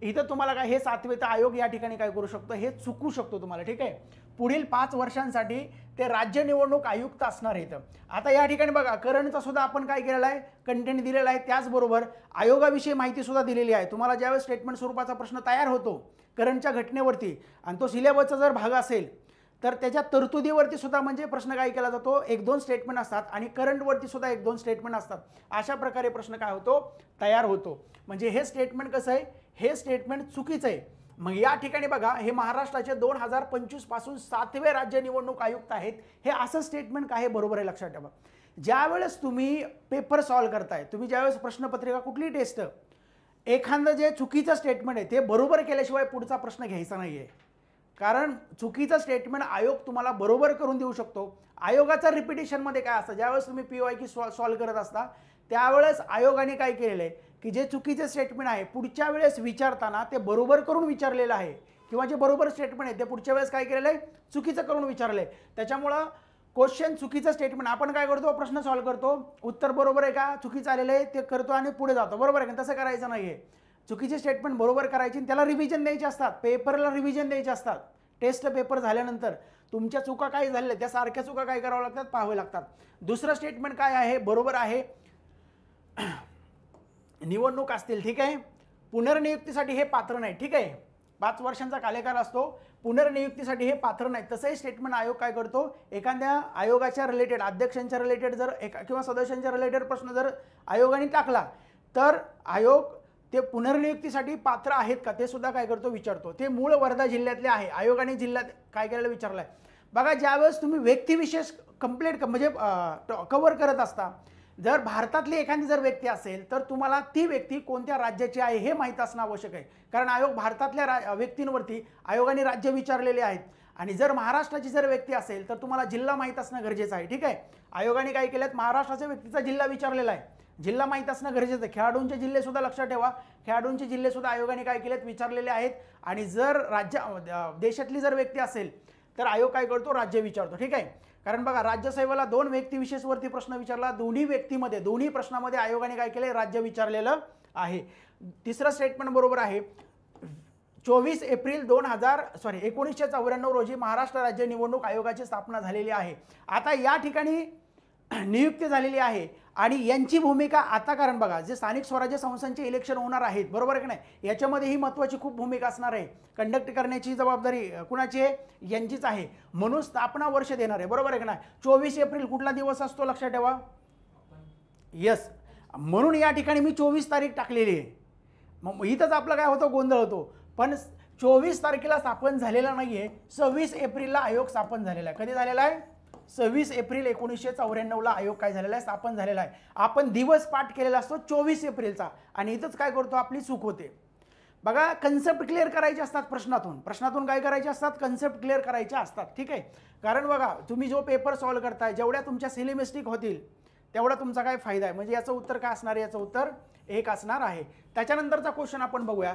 इथं तुम्हाला काय हे 7वे तर आयोग या ठिकाणी काय करू शकतो, हे चुकू शकतो तुम्हाला. ठीक आहे, पुढील 5 वर्षांसाठी ते राज्य निवडणूक आयुक्त असणार आहेत. आता या ठिकाणी बघा करंटचा सुद्धा आपण काय केलेला आहे, कंटेंट दिलेला आहे. त्याचबरोबर आयोगाविषयी माहिती सुद्धा दिलेली आहे. तुम्हाला ज्यावेळेस स्टेटमेंट स्वरूपाचा प्रश्न तयार होतो करंटच्या घटनेवरती आणि तो सिलेबसचा जर भाग असेल तर त्याच्या तरतुदीवरती सुद्धा म्हणजे प्रश्न काय केला जातो, 1-2 स्टेटमेंट असतात आणि करंटवरती सुद्धा 1-2 स्टेटमेंट असतात. अशा प्रकारे प्रश्न काय होतो, तयार होतो. म्हणजे हे स्टेटमेंट कसं आहे, हे स्टेटमेंट चुकीचं आहे. मग या ठिकाणी बघा हे महाराष्ट्राचे 2025 पासून 7वे राज्य निवडणूक आयुक्त आहेत. हे असं स्टेटमेंट काय बरोबर आहे, लक्षात ठेवा. ज्यावेळेस तुम्ही पेपर सॉल्व्ह करताय, तुम्ही ज्यावेळेस प्रश्नपत्रिका कुठली टेस्ट, एखादं जे चुकीचं स्टेटमेंट आहे ते बरोबर केल्याशिवाय पुढचा प्रश्न घ्यायचा नाही आहे. कारण चुकीचं स्टेटमेंट आयोग तुम्हाला बरोबर करून देऊ शकतो. आयोगाचा रिपिटेशनमध्ये काय असतं, ज्यावेळेस तुम्ही PYQ सॉल्व्ह करत असता त्यावेळेस आयोगाने काय केलेलं आहे की जे चुकीचे स्टेटमेंट आहे पुढच्या वेळेस विचारताना ते बरोबर करून विचारलेलं आहे, किंवा जे बरोबर स्टेटमेंट आहे ते पुढच्या वेळेस काय केलेलं आहे, चुकीचं करून विचारलं आहे. त्याच्यामुळं क्वेश्चन चुकीचं स्टेटमेंट आपण काय करतो, प्रश्न सॉल्व्ह करतो, उत्तर बरोबर आहे का चुकीचं आलेलं आहे ते करतो आणि पुढे जातो. बरोबर आहे का? तसं करायचं नाही आहे. चुकीचे स्टेटमेंट बरोबर करायची आणि त्याला रिव्हिजन द्यायचे असतात, पेपरला रिव्हिजन द्यायचे असतात. टेस्ट पेपर झाल्यानंतर तुमच्या चुका काय झालेल्या त्या सारख्या चुका काय कराव्या लागतात, पाहावे लागतात. दुसरं स्टेटमेंट काय आहे, बरोबर आहे. निवडणूक असतील, ठीक आहे, पुनर्नियुक्तीसाठी हे पात्र नाही. ठीक आहे, 5 वर्षांचा कार्यकाल असतो, पुनर्नियुक्तीसाठी हे पात्र नाही. तसंही स्टेटमेंट आयोग काय करतो, एखाद्या आयोगाच्या रिलेटेड अध्यक्षांच्या रिलेटेड जर किंवा सदस्यांच्या रिलेटेड प्रश्न जर आयोगाने टाकला तर आयोग ते पुनर्नियुक्तीसाठी पात्र आहेत का ते सुद्धा काय करतो, विचारतो. ते मूळ वर्धा जिल्ह्यातले आहे. आयोगाने जिल्ह्यात काय केलेलं विचारलं आहे. बघा ज्यावेळेस तुम्ही व्यक्तिविशेष कंप्लीट म्हणजे कव्हर करत असता, जर भारतातली एखादी जर व्यक्ती असेल तर तुम्हाला ती व्यक्ती कोणत्या राज्याची आहे हे माहीत असणं आवश्यक आहे. कारण आयोग भारतातल्या व्यक्तींवरती आयोगाने राज्य विचारलेले आहेत. आणि जर महाराष्ट्राची जर व्यक्ती असेल तर तुम्हाला जिल्हा माहीत असणं गरजेचं आहे. ठीक आहे, आयोगाने काय केलं, महाराष्ट्राच्या व्यक्तीचा जिल्हा विचारलेला आहे, जिल्हा माहीत असणं गरजेचं आहे. खेळाडूंचे जिल्हे सुद्धा लक्षात ठेवा, खेळाडूंचे जिल्हे सुद्धा आयोगाने काय केलेत, विचारलेले आहेत. आणि जर देशातली जर व्यक्ती असेल तर आयोग काय करतो, राज्य विचारतो. ठीक आहे, कारण बघा राज्यसेवेला 2 व्यक्तिविशेषवरती प्रश्न विचारला, दोन्ही प्रश्नामध्ये आयोगाने काय केले, राज्य विचारलेलं आहे. तिसरं स्टेटमेंट बरोबर आहे. 24 एप्रिल 1994 रोजी महाराष्ट्र राज्य निवडणूक आयोगाची स्थापना झालेली आहे. आता या ठिकाणी नियुक्ती झालेली आहे आणि यांची भूमिका आता, कारण बघा जे स्थानिक स्वराज्य संस्थांचे इलेक्शन होणार आहेत, बरोबर आहे की नाही, याच्यामध्ये ही महत्त्वाची खूप भूमिका असणार आहे. कंडक्ट करण्याची जबाबदारी कुणाची आहे, यांचीच आहे. म्हणून स्थापना वर्ष देणार आहे, बरोबर आहे की नाही. 24 एप्रिल कुठला दिवस असतो, लक्षात ठेवा. यस, म्हणून या ठिकाणी मी 24 तारीख टाकलेली आहे. मग इथंच आपला काय होतो, गोंधळ होतो. पण 24 तारखेला स्थापन झालेला नाही आहे, 26 एप्रिलला आयोग स्थापन झालेला आहे. कधी झालेला आहे, 26 एप्रिल 1994ला आयोग काय झालेला आहे, स्थापन झालेला आहे. आपण दिवस पाठ केलेला असतो 24 एप्रिलचा आणि इथंच काय करतो, आपली चूक होते. बघा कन्सेप्ट क्लिअर करायचे असतात, प्रश्नातून काय करायचे असतात, कन्सेप्ट क्लिअर करायचे असतात. ठीक आहे, कारण बघा तुम्ही जो पेपर सॉल्व्ह करताय जेवढ्या तुमच्या सिली मिस्टेक होतील तेवढा तुमचा काय फायदा आहे. म्हणजे याचं उत्तर काय असणार आहे, याचं उत्तर 1 असणार आहे. त्याच्यानंतरचा क्वेश्चन आपण बघूया.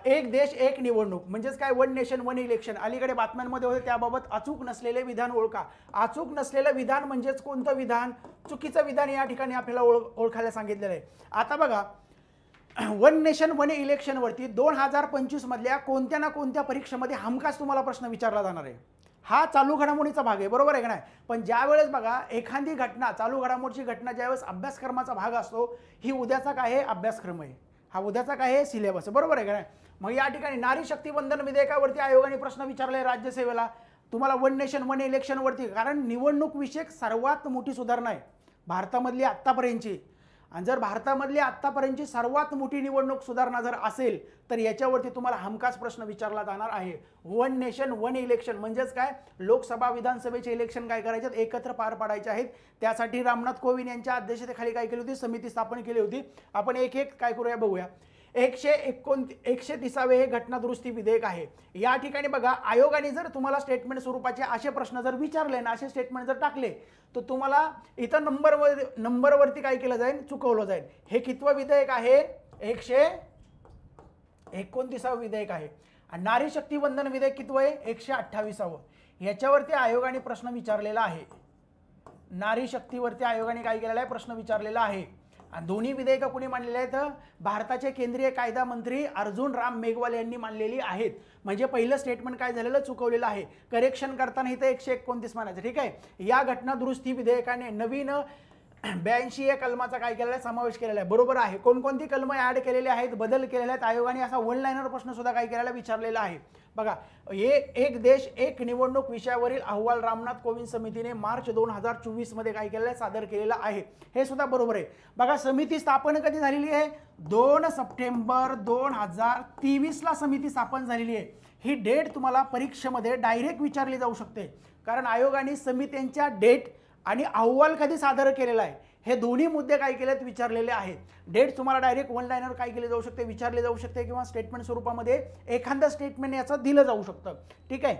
एक देश एक निवडणूक म्हणजेच काय, 1 नेशन 1 इलेक्शन. अलीकडे बातम्यांमध्ये होते त्याबाबत अचूक नसलेले विधान ओळखा. अचूक नसलेलं विधान म्हणजेच कोणतं विधान, चुकीचं विधान या ठिकाणी आपल्याला ओळखायला सांगितलेलं आहे. आता बघा 1 नेशन 1 इलेक्शनवरती 2025 मधल्या कोणत्या ना कोणत्या परीक्षेमध्ये हमखास तुम्हाला प्रश्न विचारला जाणार आहे. हा चालू घडामोडीचा भाग आहे, बरोबर आहे का नाही. पण ज्यावेळेस बघा एखादी घटना, चालू घडामोडीची घटना ज्यावेळेस अभ्यासक्रमाचा भाग असतो, ही उद्याचा काय आहे, अभ्यासक्रम आहे. हा उद्याचा काय आहे सिलेबस, बरोबर आहे का नाही. मग या ठिकाणी नारी शक्ती वंदन विधेयकावरती आयोगाने प्रश्न विचारले राज्यसेवेला. तुम्हाला वन नेशन वन इलेक्शनवरती, कारण निवडणूक विषयक सर्वात मोठी सुधारणा आहे भारतामधली आत्तापर्यंतची. आणि जर भारतामधली आत्तापर्यंतची सर्वात मोठी निवडणूक सुधारणा जर असेल तर याच्यावरती तुम्हाला हमखास प्रश्न विचारला जाणार आहे. वन नेशन वन इलेक्शन म्हणजेच काय, लोकसभा विधानसभेचे इलेक्शन काय करायचे, एकत्र पार पाडायचे आहेत. त्यासाठी रामनाथ कोविंद यांच्या अध्यक्षतेखाली काय केली होती, समिती स्थापन केली होती. आपण एक एक काय करूया बघूया. 130वे हे घटना दुरुस्ती विधेयक आहे. या ठिकाणी बघा, आयोगाने जर तुम्हाला स्टेटमेंट स्वरूपाचे असे प्रश्न जर विचारले ना, असे स्टेटमेंट जर टाकले तर तुम्हाला इथं नंबरवरती काय केलं जाईल, चुकवलं जाईल. हे कितवं विधेयक आहे, 129वे विधेयक आहे. आणि नारी शक्ती वंदन विधेयक कितवं आहे, 128वे. याच्यावरती आयोगाने प्रश्न विचारलेला आहे. नारी शक्तीवरती आयोगाने काय केलेला आहे, प्रश्न विचारलेला आहे. आणि दोन्ही विधेयकं कोणी मांडलेली आहेत, भारताचे केंद्रीय कायदा मंत्री अर्जुन राम मेघवाल यांनी मांडलेली आहेत. म्हणजे पहिलं स्टेटमेंट काय झालेलं, चुकवलेलं आहे. करेक्शन करताना इथं 129 मानायचं, ठीक आहे. या घटना दुरुस्ती विधेयकाने नवीन 82 या कलमाचा काय केलेला आहे, समावेश केलेला आहे, बरोबर आहे. कोणकोणती कलमं ऍड केलेले आहेत, बदल केलेले आहेत. आयोगाने असा वन लाईनर प्रश्न सुद्धा काय केलेला विचारलेला आहे. बघा, एक देश एक निवडणूक विषयावरील अहवाल रामनाथ कोविंद समितीने मार्च 2024 मध्ये काय केलेला आहे, सादर केलेला आहे. हे सुद्धा बरोबर आहे. बघा, समिती स्थापन कधी झालेली आहे, 2 सप्टेंबर 2023 ला समिती स्थापन झालेली आहे. ही डेट तुम्हाला परीक्षेमध्ये डायरेक्ट विचारली जाऊ शकते, कारण आयोगाने समित्यांच्या डेट आणि अहवाल कधी सादर केलेला आहे हे दोन्ही मुद्दे काय केलेत, विचारलेले आहेत. डेट तुम्हाला डायरेक्ट वन लाईनर काय केले जाऊ शकते, विचारले जाऊ शकते, किंवा स्टेटमेंट स्वरूपामध्ये एखादं स्टेटमेंट याचं दिलं जाऊ शकतं, ठीक आहे.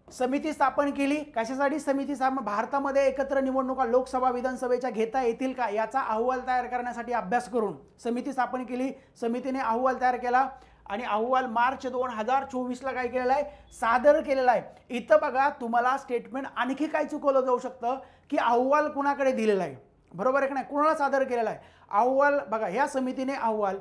समिती स्थापन केली कशासाठी, समिती भारतामध्ये एकत्र निवडणुका लोकसभा विधानसभेच्या घेता येतील का याचा अहवाल तयार करण्यासाठी अभ्यास करून समिती स्थापन केली. समितीने अहवाल तयार केला आणि अहवाल मार्च 2024 ला काय केलेला आहे, सादर केलेला आहे. इथं बघा, तुम्हाला स्टेटमेंट आणखी काय चुकवलं जाऊ शकतं की अहवाल कुणाकडे दिलेला आहे, बरोबर आहे का नाही, कुणाला सादर केलेला आहे अहवाल. बघा, या समितीने अहवाल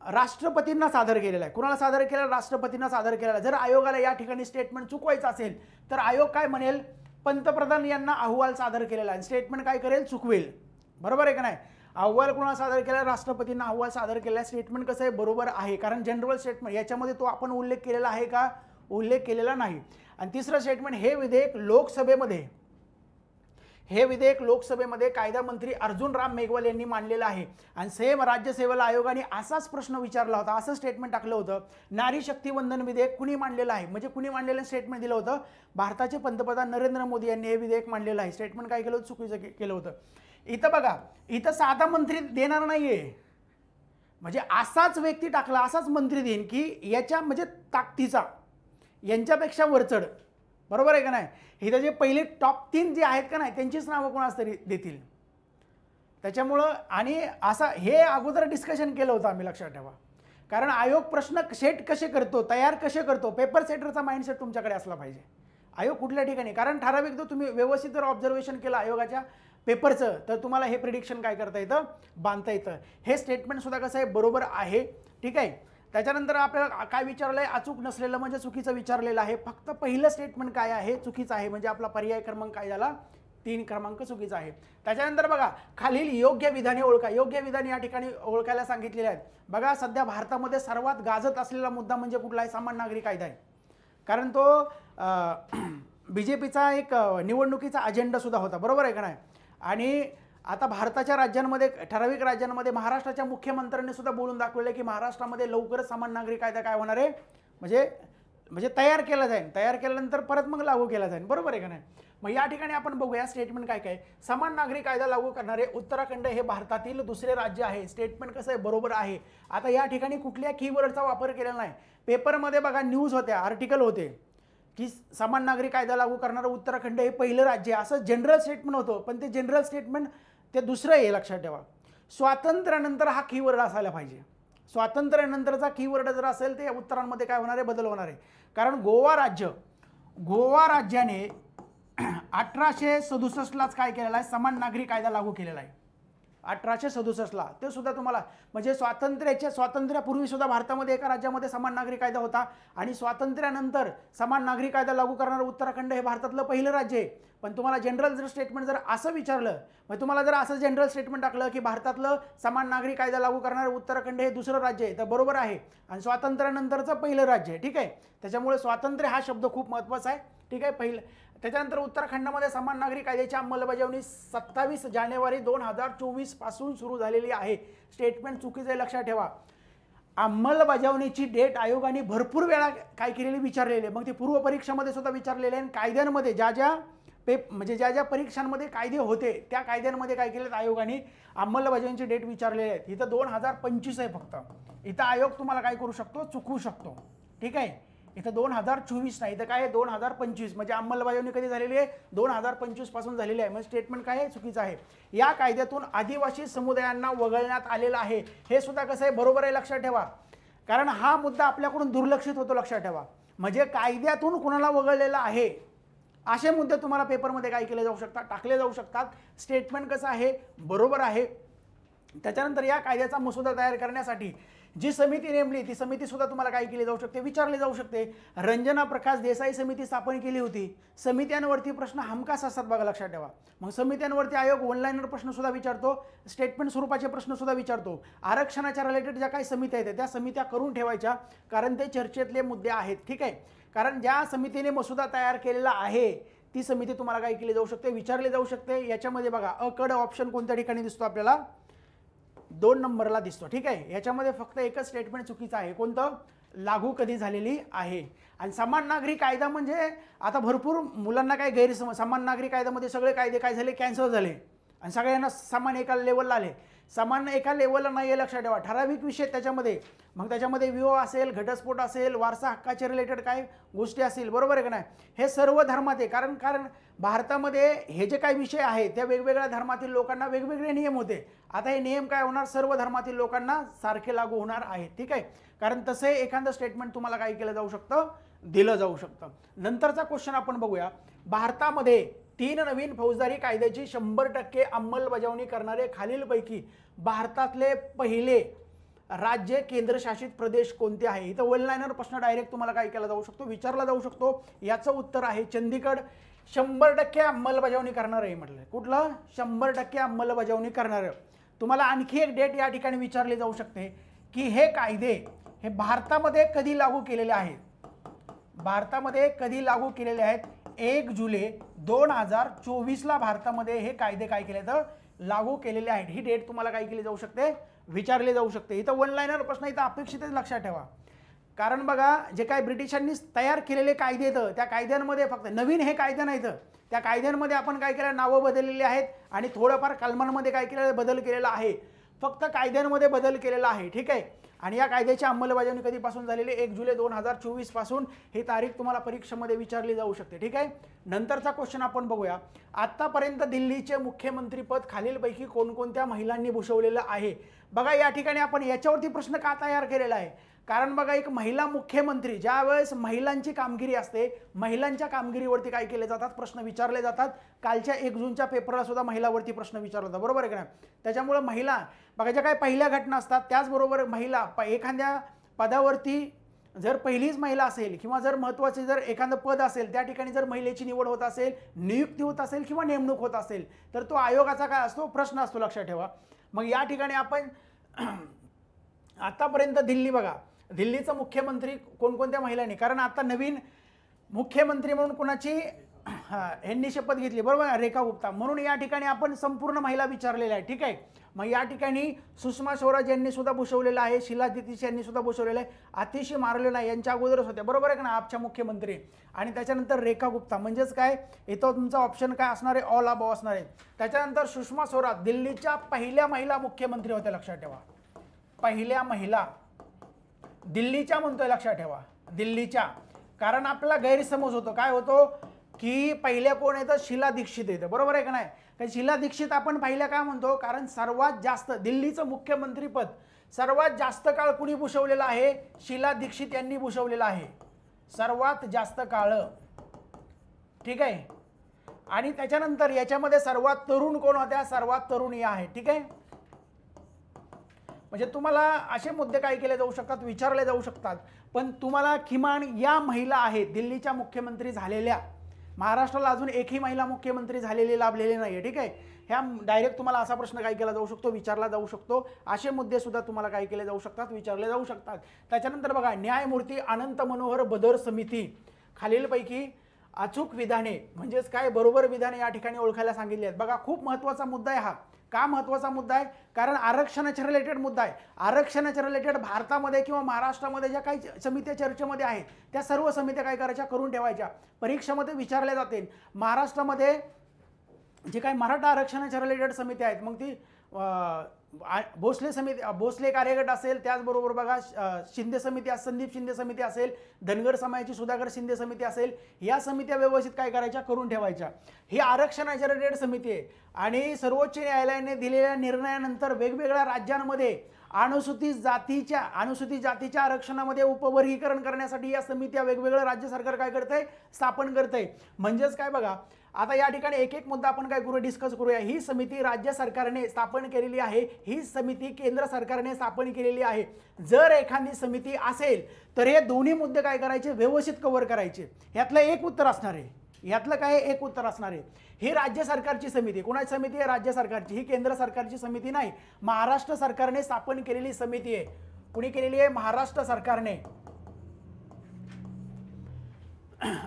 राष्ट्रपतींना सादर केलेला आहे. कुणाला सादर केलेला, राष्ट्रपतींना सादर केलेला. जर आयोगाला या ठिकाणी स्टेटमेंट चुकवायचं असेल तर आयोग काय म्हणेल, पंतप्रधान यांना अहवाल सादर केलेला आहे, स्टेटमेंट काय करेल, चुकवेल, बरोबर आहे का नाही. अहवाल कुणाला सादर केला, राष्ट्रपतींना अहवाल सादर केला. स्टेटमेंट कसं आहे, बरोबर आहे, कारण जनरल स्टेटमेंट याच्यामध्ये तो आपण उल्लेख केलेला आहे का, उल्लेख केलेला नाही. आणि तिसरं स्टेटमेंट, हे विधेयक लोकसभेमध्ये कायदा मंत्री अर्जुन राम मेघवाल यांनी मांडलेलं आहे. आणि सेम राज्यसेवेला आयोगाने असाच प्रश्न विचारला होता, असं स्टेटमेंट टाकलं होतं. नारी शक्ती वंदन विधेयक कुणी मांडलेलं आहे, म्हणजे कुणी मांडलेलं स्टेटमेंट दिलं होतं, भारताचे पंतप्रधान नरेंद्र मोदी यांनी हे विधेयक मांडलेलं आहे. स्टेटमेंट काय केलं होतं, चुकीचं केलं होतं. इथं बघा, इथं साधा मंत्री देणार नाहीये, म्हणजे असाच व्यक्ती टाकला, असाच मंत्री देईन की याच्या म्हणजे ताकदीचा यांच्यापेक्षा वरचढ, बरोबर आहे का नाही. इथं जे पहिले टॉप 3 जे आहेत का नाही त्यांचीच नावं कोणाच तरी देतील. त्याच्यामुळं आणि असं हे अगोदर डिस्कशन केलं होतं आम्ही, लक्षात ठेवा. कारण आयोग प्रश्न सेट कसे करतो, तयार कसे करतो, पेपर सेटरचा माइंडसेट तुमच्याकडे असला पाहिजे. आयोग कुठल्या ठिकाणी, कारण ठराविक जर तुम्ही व्यवस्थित जर ऑब्झर्वेशन केलं आयोगाच्या पेपरचं तर तुम्हाला हे प्रिडिक्शन काय करता येतं, बांधता येतं. हे स्टेटमेंट सुद्धा कसं आहे, बरोबर आहे, ठीक आहे. त्याच्यानंतर आपल्याला काय विचारलं आहे, अचूक नसलेलं म्हणजे चुकीचं विचारलेलं आहे. फक्त पहिलं स्टेटमेंट काय आहे, चुकीचं आहे, म्हणजे आपला पर्याय क्रमांक काय झाला, 3 क्रमांक चुकीचा आहे. त्याच्यानंतर बघा, खालील योग्य विधाने ओळखा. योग्य विधाने या ठिकाणी ओळखायला सांगितलेले आहेत. बघा, सध्या भारतामध्ये सर्वात गाजत असलेला मुद्दा म्हणजे कुठला आहे, समान नागरी कायदा आहे. कारण तो BJPचा एक निवडणुकीचा अजेंडा सुद्धा होता, बरोबर आहे का नाही. आणि आता भारताच्या राज्यांमध्ये, ठराविक राज्यांमध्ये महाराष्ट्राच्या मुख्यमंत्र्यांनी सुद्धा बोलून दाखवले की महाराष्ट्रामध्ये लवकरच समान नागरी कायदा काय होणार आहे, म्हणजे तयार केला जाईल. तयार केल्यानंतर परत मग लागू केला जाईल, बरोबर आहे का नाही. मग या ठिकाणी आपण बघूया स्टेटमेंट काय काय. समान नागरी कायदा लागू करणारे उत्तराखंड हे भारतातील दुसरे राज्य आहे. स्टेटमेंट कसं आहे, बरोबर आहे. आता या ठिकाणी कुठल्या कीवर्डचा वापर केलेला नाही. पेपरमध्ये बघा न्यूज होत्या, आर्टिकल होते की समान नागरी कायदा लागू करणारं उत्तराखंड हे पहिलं राज्य आहे, असं जनरल स्टेटमेंट होतं. पण ते जनरल स्टेटमेंट ते दुसरं आहे, लक्षात ठेवा. स्वातंत्र्यानंतर हा कीवर्ड असायला पाहिजे. स्वातंत्र्यानंतरचा कीवर्ड जर असेल ते उत्तरांमध्ये काय होणार आहे, बदल होणार आहे. कारण गोवा राज्याने 1867लाच काय केलेला आहे, समान नागरी कायदा लागू केलेला आहे. 1867ला, ते सुद्धा तुम्हाला म्हणजे स्वातंत्र्यापूर्वी सुद्धा भारतामध्ये एका राज्यामध्ये समान नागरी कायदा होता आणि स्वातंत्र्यानंतर समान नागरी कायदा लागू करणारं उत्तराखंड हे भारतातलं पहिलं राज्य आहे. पण तुम्हाला जनरल स्टेटमेंट जर असं विचारलं, मग तुम्हाला जर असं जनरल स्टेटमेंट टाकलं की भारतातलं समान नागरी कायदा लागू करणारं उत्तराखंड हे दुसरं राज्य आहे, तर बरोबर आहे आणि स्वातंत्र्यानंतरचं पहिलं राज्य आहे. ठीक आहे, त्याच्यामुळे स्वातंत्र्य हा शब्द खूप महत्त्वाचा आहे. ठीक आहे, पहिलं. त्याच्यानंतर उत्तराखंडमध्ये समान नागरी कायद्याची अंमलबजावणी 27 जानेवारी 2024 पासून सुरू झालेली आहे. स्टेटमेंट चुकीचं आहे, लक्षात ठेवा. अंमलबजावणीची डेट आयोगाने भरपूर वेळा काय केलेली विचारलेली आहे. मग ते पूर्व परीक्षामध्ये सुद्धा विचारलेले आहे. कायद्यांमध्ये ज्या ज्या परीक्षांमध्ये कायदे होते त्या कायद्यांमध्ये काय केलेत आयोगाने अंमलबजावणीची डेट विचारलेली आहे. इथं 2025 आहे फक्त. इथं आयोग तुम्हाला काय करू शकतो, चुकवू शकतो. ठीक आहे, इथं 2024 नाही, इथं काय आहे 2025. म्हणजे अंमलबजावणी कधी झालेली आहे, 2025 पासून झालेली आहे. म्हणजे स्टेटमेंट काय आहे, चुकीचं आहे. या कायद्यातून आदिवासी समुदायांना वगळण्यात आलेलं आहे. हे सुद्धा कसं आहे, बरोबर आहे, लक्षात ठेवा. कारण हा मुद्दा आपल्याकडून दुर्लक्षित होतो, लक्षात ठेवा. म्हणजे कायद्यातून कुणाला वगळलेलं आहे असे मुद्दे तुम्हाला पेपरमध्ये काय केले जाऊ शकतात, टाकले जाऊ शकतात. स्टेटमेंट कसं आहे, बरोबर आहे. त्याच्यानंतर या कायद्याचा मसुदा तयार करण्यासाठी जी समिती नेमली ती समिती सुद्धा तुम्हाला काय केली जाऊ शकते, विचारली जाऊ शकते. रंजना प्रकाश देसाई समिती स्थापन केली होती. समित्यांवरती प्रश्न हमखास असतात बघा, लक्षात ठेवा. मग समित्यांवरती आयोग ऑनलाईनवर प्रश्न सुद्धा विचारतो, स्टेटमेंट स्वरूपाचे प्रश्न सुद्धा विचारतो. आरक्षणाच्या रिलेटेड ज्या काही समित्या आहेत त्या समित्या करून ठेवायच्या, कारण ते चर्चेतले मुद्दे आहेत. ठीक आहे, कारण ज्या समितीने मसुदा तयार केलेला आहे ती समिती तुम्हाला काय केली जाऊ शकते, विचारली जाऊ शकते. याच्यामध्ये बघा अकड ऑप्शन कोणत्या ठिकाणी दिसतो आपल्याला, 2 नंबरला दिसतो. ठीक आहे, याच्यामध्ये फक्त एकच स्टेटमेंट चुकीचं आहे. कोणतं, लागू कधी झालेली आहे. आणि समान नागरी कायदा म्हणजे आता भरपूर मुलांना काय गैरसमज, समान नागरी कायद्यामध्ये सगळे कायदे काय झाले, कॅन्सल झाले आणि सगळ्यांना समान एका लेवलला आले. समान एका लेवलला नाही आहे, लक्षात ठेवा. ठराविक विषय त्याच्यामध्ये, मग त्याच्यामध्ये विवाह असेल, घटस्फोट असेल, वारसा हक्काचे रिलेटेड काय गोष्टी असतील, बरोबर आहे का नाही. हे सर्व धर्मात आहे. कारण भारतामध्ये हे जे काही विषय आहेत त्या वेगवेगळ्या धर्मातील लोकांना वेगवेगळे नियम होते. आता हे नियम काय होणार, सर्व धर्मातील लोकांना सारखे लागू होणार आहेत. ठीक आहे, कारण तसं एखादं स्टेटमेंट तुम्हाला काय केलं जाऊ शकतं, दिलं जाऊ शकतं. नंतरचा क्वेश्चन आपण बघूया. भारतामध्ये 3 नवीन फौजदारी कायद्याची 100% अंमलबजावणी करणारे खालीलपैकी भारतातले पहिले राज्य केंद्रशासित प्रदेश कोणते आहे. इथं वन लाईनर प्रश्न डायरेक्ट तुम्हाला काय केला जाऊ शकतो, विचारला जाऊ शकतो. याचं उत्तर आहे चंदीगड. 100% अंमलबजावणी करणार आहे म्हटलं. कुठलं, 100% अंमलबजावणी करणार. तुम्हाला आणखी एक डेट या ठिकाणी विचारली जाऊ शकते की हे कायदे हे भारतामध्ये कधी लागू केलेले आहेत. भारतामध्ये कधी लागू केलेले आहेत, 1 जुलै 2024ला भारतामध्ये हे कायदे काय केले तर लागू केलेले आहेत. ही डेट तुम्हाला काय केली जाऊ शकते, विचारले जाऊ शकते. इथं वन लाईनर प्रश्न इथं अपेक्षित लक्षात ठेवा. कारण बघा जे काही ब्रिटिशांनी तयार केलेले कायदे आहेत त्या कायद्यांमध्ये फक्त नवीन हे कायदे नाहीत, त्या कायद्यांमध्ये आपण काय केलं, नावं बदललेली आहेत आणि थोडंफार कलमांमध्ये काय केलेलं, बदल केलेला आहे. फक्त कायद्यांमध्ये बदल केलेला आहे. ठीक आहे, आणि या कायद्याची अंमलबजावणी कधीपासून झालेली, 1 जुलै 2024 पासून. ही तारीख तुम्हाला परीक्षेमध्ये विचारली जाऊ शकते. ठीक आहे, नंतरचा क्वेश्चन आपण बघूया. आतापर्यंत दिल्लीचे मुख्यमंत्रीपद खालीलपैकी कोणकोणत्या महिलांनी भूषवलेलं आहे. बघा या ठिकाणी आपण याच्यावरती प्रश्न का तयार केलेला आहे, कारण बघा एक महिला मुख्यमंत्री, ज्यावेळेस महिलांची कामगिरी असते, महिलांच्या कामगिरीवरती काय केले जातात, प्रश्न विचारले जातात. कालच्या 1 जूनच्या पेपरला सुद्धा महिलावरती प्रश्न विचारला होता, बरोबर आहे का नाही. त्याच्यामुळे महिला बघा ज्या काही पहिल्या घटना असतात त्याचबरोबर महिला एखाद्या पदावरती जर पहिलीच महिला असेल किंवा जर महत्त्वाचे जर एखादं पद असेल त्या ठिकाणी जर महिलेची निवड होत असेल, नियुक्ती होत असेल किंवा नेमणूक होत असेल तर तो आयोगाचा काय असतो, प्रश्न असतो, लक्षात ठेवा. मग या ठिकाणी आपण आतापर्यंत दिल्ली बघा, दिल्लीचा मुख्यमंत्री कोणकोणत्या महिलांनी, कारण आता नवीन मुख्यमंत्री म्हणून कोणाची यांनी शपथ घेतली, बरोबर, रेखा गुप्ता. म्हणून या ठिकाणी आपण संपूर्ण महिला विचारलेल्या आहे. ठीक आहे, मग या ठिकाणी सुषमा स्वराज यांनी सुद्धा भूषवलेलं आहे, शीला दीक्षित यांनी सुद्धा भूषवलेलं आहे, आतिशी मार्लेना यांच्या अगोदरच होत्या, बरोबर आहे का ना, आपच्या मुख्यमंत्री. आणि त्याच्यानंतर रेखा गुप्ता, म्हणजेच काय इथं तुमचा ऑप्शन काय असणार आहे, ऑल अबाव असणार आहे. त्याच्यानंतर सुषमा स्वराज दिल्लीच्या पहिल्या महिला मुख्यमंत्री होत्या, लक्षात ठेवा. पहिल्या महिला दिल्लीच्या म्हणतोय, लक्षात ठेवा, दिल्लीच्या. कारण आपला गैरसमज होतो, काय होतो की पहिल्या कोण येतं, शीला दीक्षित येतं, बरोबर आहे का नाही. तर शीला दीक्षित आपण पहिल्या काय म्हणतो, कारण सर्वात जास्त दिल्लीचं मुख्यमंत्रीपद सर्वात जास्त काळ कुणी भूषवलेलं आहे, शीला दीक्षित यांनी भूषवलेलं आहे, सर्वात जास्त काळ. ठीक आहे, आणि त्याच्यानंतर याच्यामध्ये सर्वात तरुण कोण होत्या, सर्वात तरुण या आहे. ठीक आहे, म्हणजे तुम्हाला असे मुद्दे काय केले जाऊ शकतात, विचारले जाऊ शकतात, पण तुम्हाला किमान या महिला आहेत दिल्लीच्या मुख्यमंत्री झालेल्या, महाराष्ट्राला अजून एकही महिला मुख्यमंत्री झालेली लाभलेली नाही आहे, ठीक आहे. ह्या डायरेक्ट तुम्हाला असा प्रश्न काय केला जाऊ शकतो, विचारला जाऊ शकतो. असे मुद्दे सुद्धा तुम्हाला काय केले जाऊ शकतात, विचारले जाऊ शकतात. त्याच्यानंतर बघा, न्यायमूर्ती अनंत मनोहर बदर समिती खालीलपैकी अचूक विधाने म्हणजेच काय बरोबर विधाने या ठिकाणी ओळखायला सांगितली आहेत. बघा, खूप महत्त्वाचा मुद्दा आहे हा. का महत्त्वाचा मुद्दा आहे? कारण आरक्षणाच्या रिलेटेड मुद्दा आहे. आरक्षणाच्या रिलेटेड भारतामध्ये किंवा महाराष्ट्रामध्ये ज्या काही समित्या चर्चेमध्ये आहेत त्या सर्व समित्या काय करायच्या, करून ठेवायच्या. परीक्षेमध्ये विचारल्या जातील. महाराष्ट्रामध्ये जे काही मराठा आरक्षणाच्या रिलेटेड समित्या आहेत, मग ती भोसले समिती, भोसले कार्यगट असेल, त्याचबरोबर बघा शिंदे समिती, संदीप शिंदे समिती असेल, धनगर समाजाची सुधाकर शिंदे समिती असेल, या समित्या व्यवस्थित काय करायच्या, करून ठेवायच्या. ही आरक्षणाच्या रिलेटेड समिती आहे आणि सर्वोच्च न्यायालयाने दिलेल्या निर्णयानंतर वेगवेगळ्या राज्यांमध्ये अनुसूचित जातीच्या आरक्षणामध्ये उपवर्गीकरण करण्यासाठी या समित्या वेगवेगळं राज्य सरकार काय करतंय, स्थापन करतंय. म्हणजेच काय बघा, आता या ठिकाणी एक एक मुद्दा आपण काय करू, डिस्कस करूया. ही समिती राज्य सरकारने स्थापन केलेली आहे, ही समिती केंद्र सरकारने स्थापन केलेली आहे. जर एखादी समिती असेल तर हे दोन्ही मुद्दे काय करायचे, व्यवस्थित कव्हर करायचे. यातलं एक उत्तर असणार आहे, यातलं काय एक उत्तर असणार आहे. ही राज्य सरकारची समिती, कोणाची समिती आहे, राज्य सरकारची. ही केंद्र सरकारची समिती नाही, महाराष्ट्र सरकारने स्थापन केलेली समिती आहे. कुणी केलेली आहे, महाराष्ट्र सरकारने.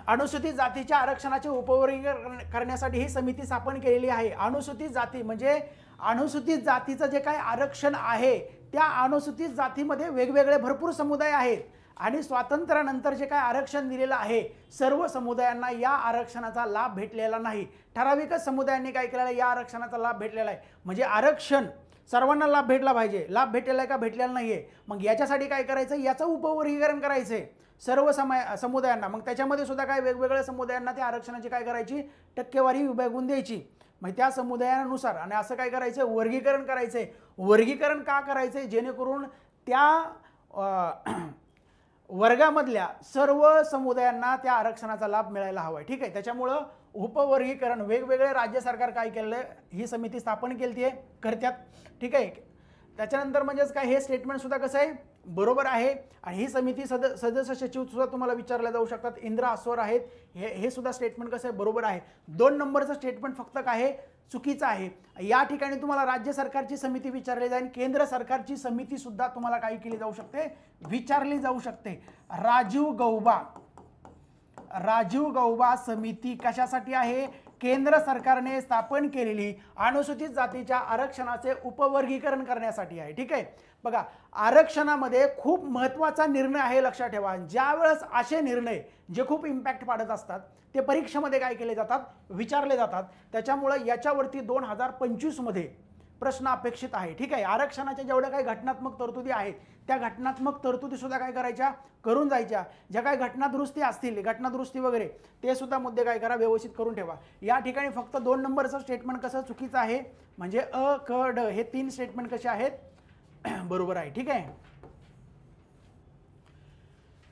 अनुसूचित जातीच्या आरक्षणाचे उपवर्गीकरण करण्यासाठी ही समिती स्थापन केलेली आहे. अनुसूचित जाती म्हणजे अनुसूचित जातीचं जे काही आरक्षण आहे त्या अनुसूचित जातीमध्ये वेगवेगळे भरपूर समुदाय आहेत आणि स्वातंत्र्यानंतर जे काय आरक्षण दिलेलं आहे सर्व समुदायांना या आरक्षणाचा लाभ भेटलेला नाही. ठराविकच समुदायांनी काय केलेलं आहे, या आरक्षणाचा लाभ भेटलेला आहे. म्हणजे आरक्षण सर्वांना लाभ भेटला पाहिजे, लाभ भेटलेला आहे का, भेटलेला नाहीये. मग याच्यासाठी काय करायचं, याचं उपवर्गीकरण करायचंय सर्व समुदायांना. मग त्याच्यामध्ये सुद्धा काय वेगवेगळ्या समुदायांना त्या आरक्षणाची काय करायची, टक्केवारी विभागून द्यायची. मग त्या समुदायानुसार आणि असं काय करायचं, वर्गीकरण करायचंय. वर्गीकरण का करायचंय, जेणेकरून त्या वर्गामधल्या सर्व समुदायांना त्या आरक्षणाचा लाभ मिळायला हवा आहे, ठीक आहे. त्याच्यामुळं उपवर्गीकरण वेगवेगळे राज्य सरकार काय केलं, ही समिती स्थापन केली आहे, करतात, ठीक आहे. त्याच्यानंतर म्हणजेच काय, हे स्टेटमेंट सुद्धा कसं आहे, बरोबर आहे. आणि ही समिती सदस्य सचिव सुद्धा तुम्हाला विचारले जाऊ शकतात, इंदिरा अस्वर आहेत. हे सुद्धा स्टेटमेंट कसं आहे, बरोबर आहे. 2 नंबरचं स्टेटमेंट फक्त काय आहे, चुकीचं आहे. या ठिकाणी तुम्हाला राज्य सरकारची समिती विचारली जाईल, केंद्र सरकारची समिती सुद्धा तुम्हाला काय केली जाऊ शकते, विचारली जाऊ शकते. राजीव गौबा समिती कशासाठी आहे, केंद्र सरकारने स्थापन केलेली अनुसूचित जातीच्या आरक्षणाचे उपवर्गीकरण करण्यासाठी आहे, ठीक आहे. बघा, आरक्षणामध्ये खूप महत्त्वाचा निर्णय आहे, लक्षात ठेवा. ज्यावेळेस असे निर्णय जे खूप इम्पॅक्ट पाडत असतात ते परीक्षेमध्ये काय केले जातात, विचारले जातात. त्याच्यामुळे याच्यावरती 2025 मध्ये प्रश्न अपेक्षित आहे, ठीक आहे. आरक्षणाच्या जेवढ्या काही घटनात्मक तरतुदी आहेत त्या घटनात्मक तरतुदी सुद्धा काय करायच्या, करून जायच्या. ज्या काही घटनादुरुस्ती असतील, घटनादुरुस्ती वगैरे, ते सुद्धा मुद्दे काय करा, व्यवस्थित करून ठेवा. या ठिकाणी फक्त 2 नंबरचं स्टेटमेंट कसं चुकीचं आहे, म्हणजे अ, क, ड हे 3 स्टेटमेंट कसे आहेत, बरोबर आहे, ठीक आहे.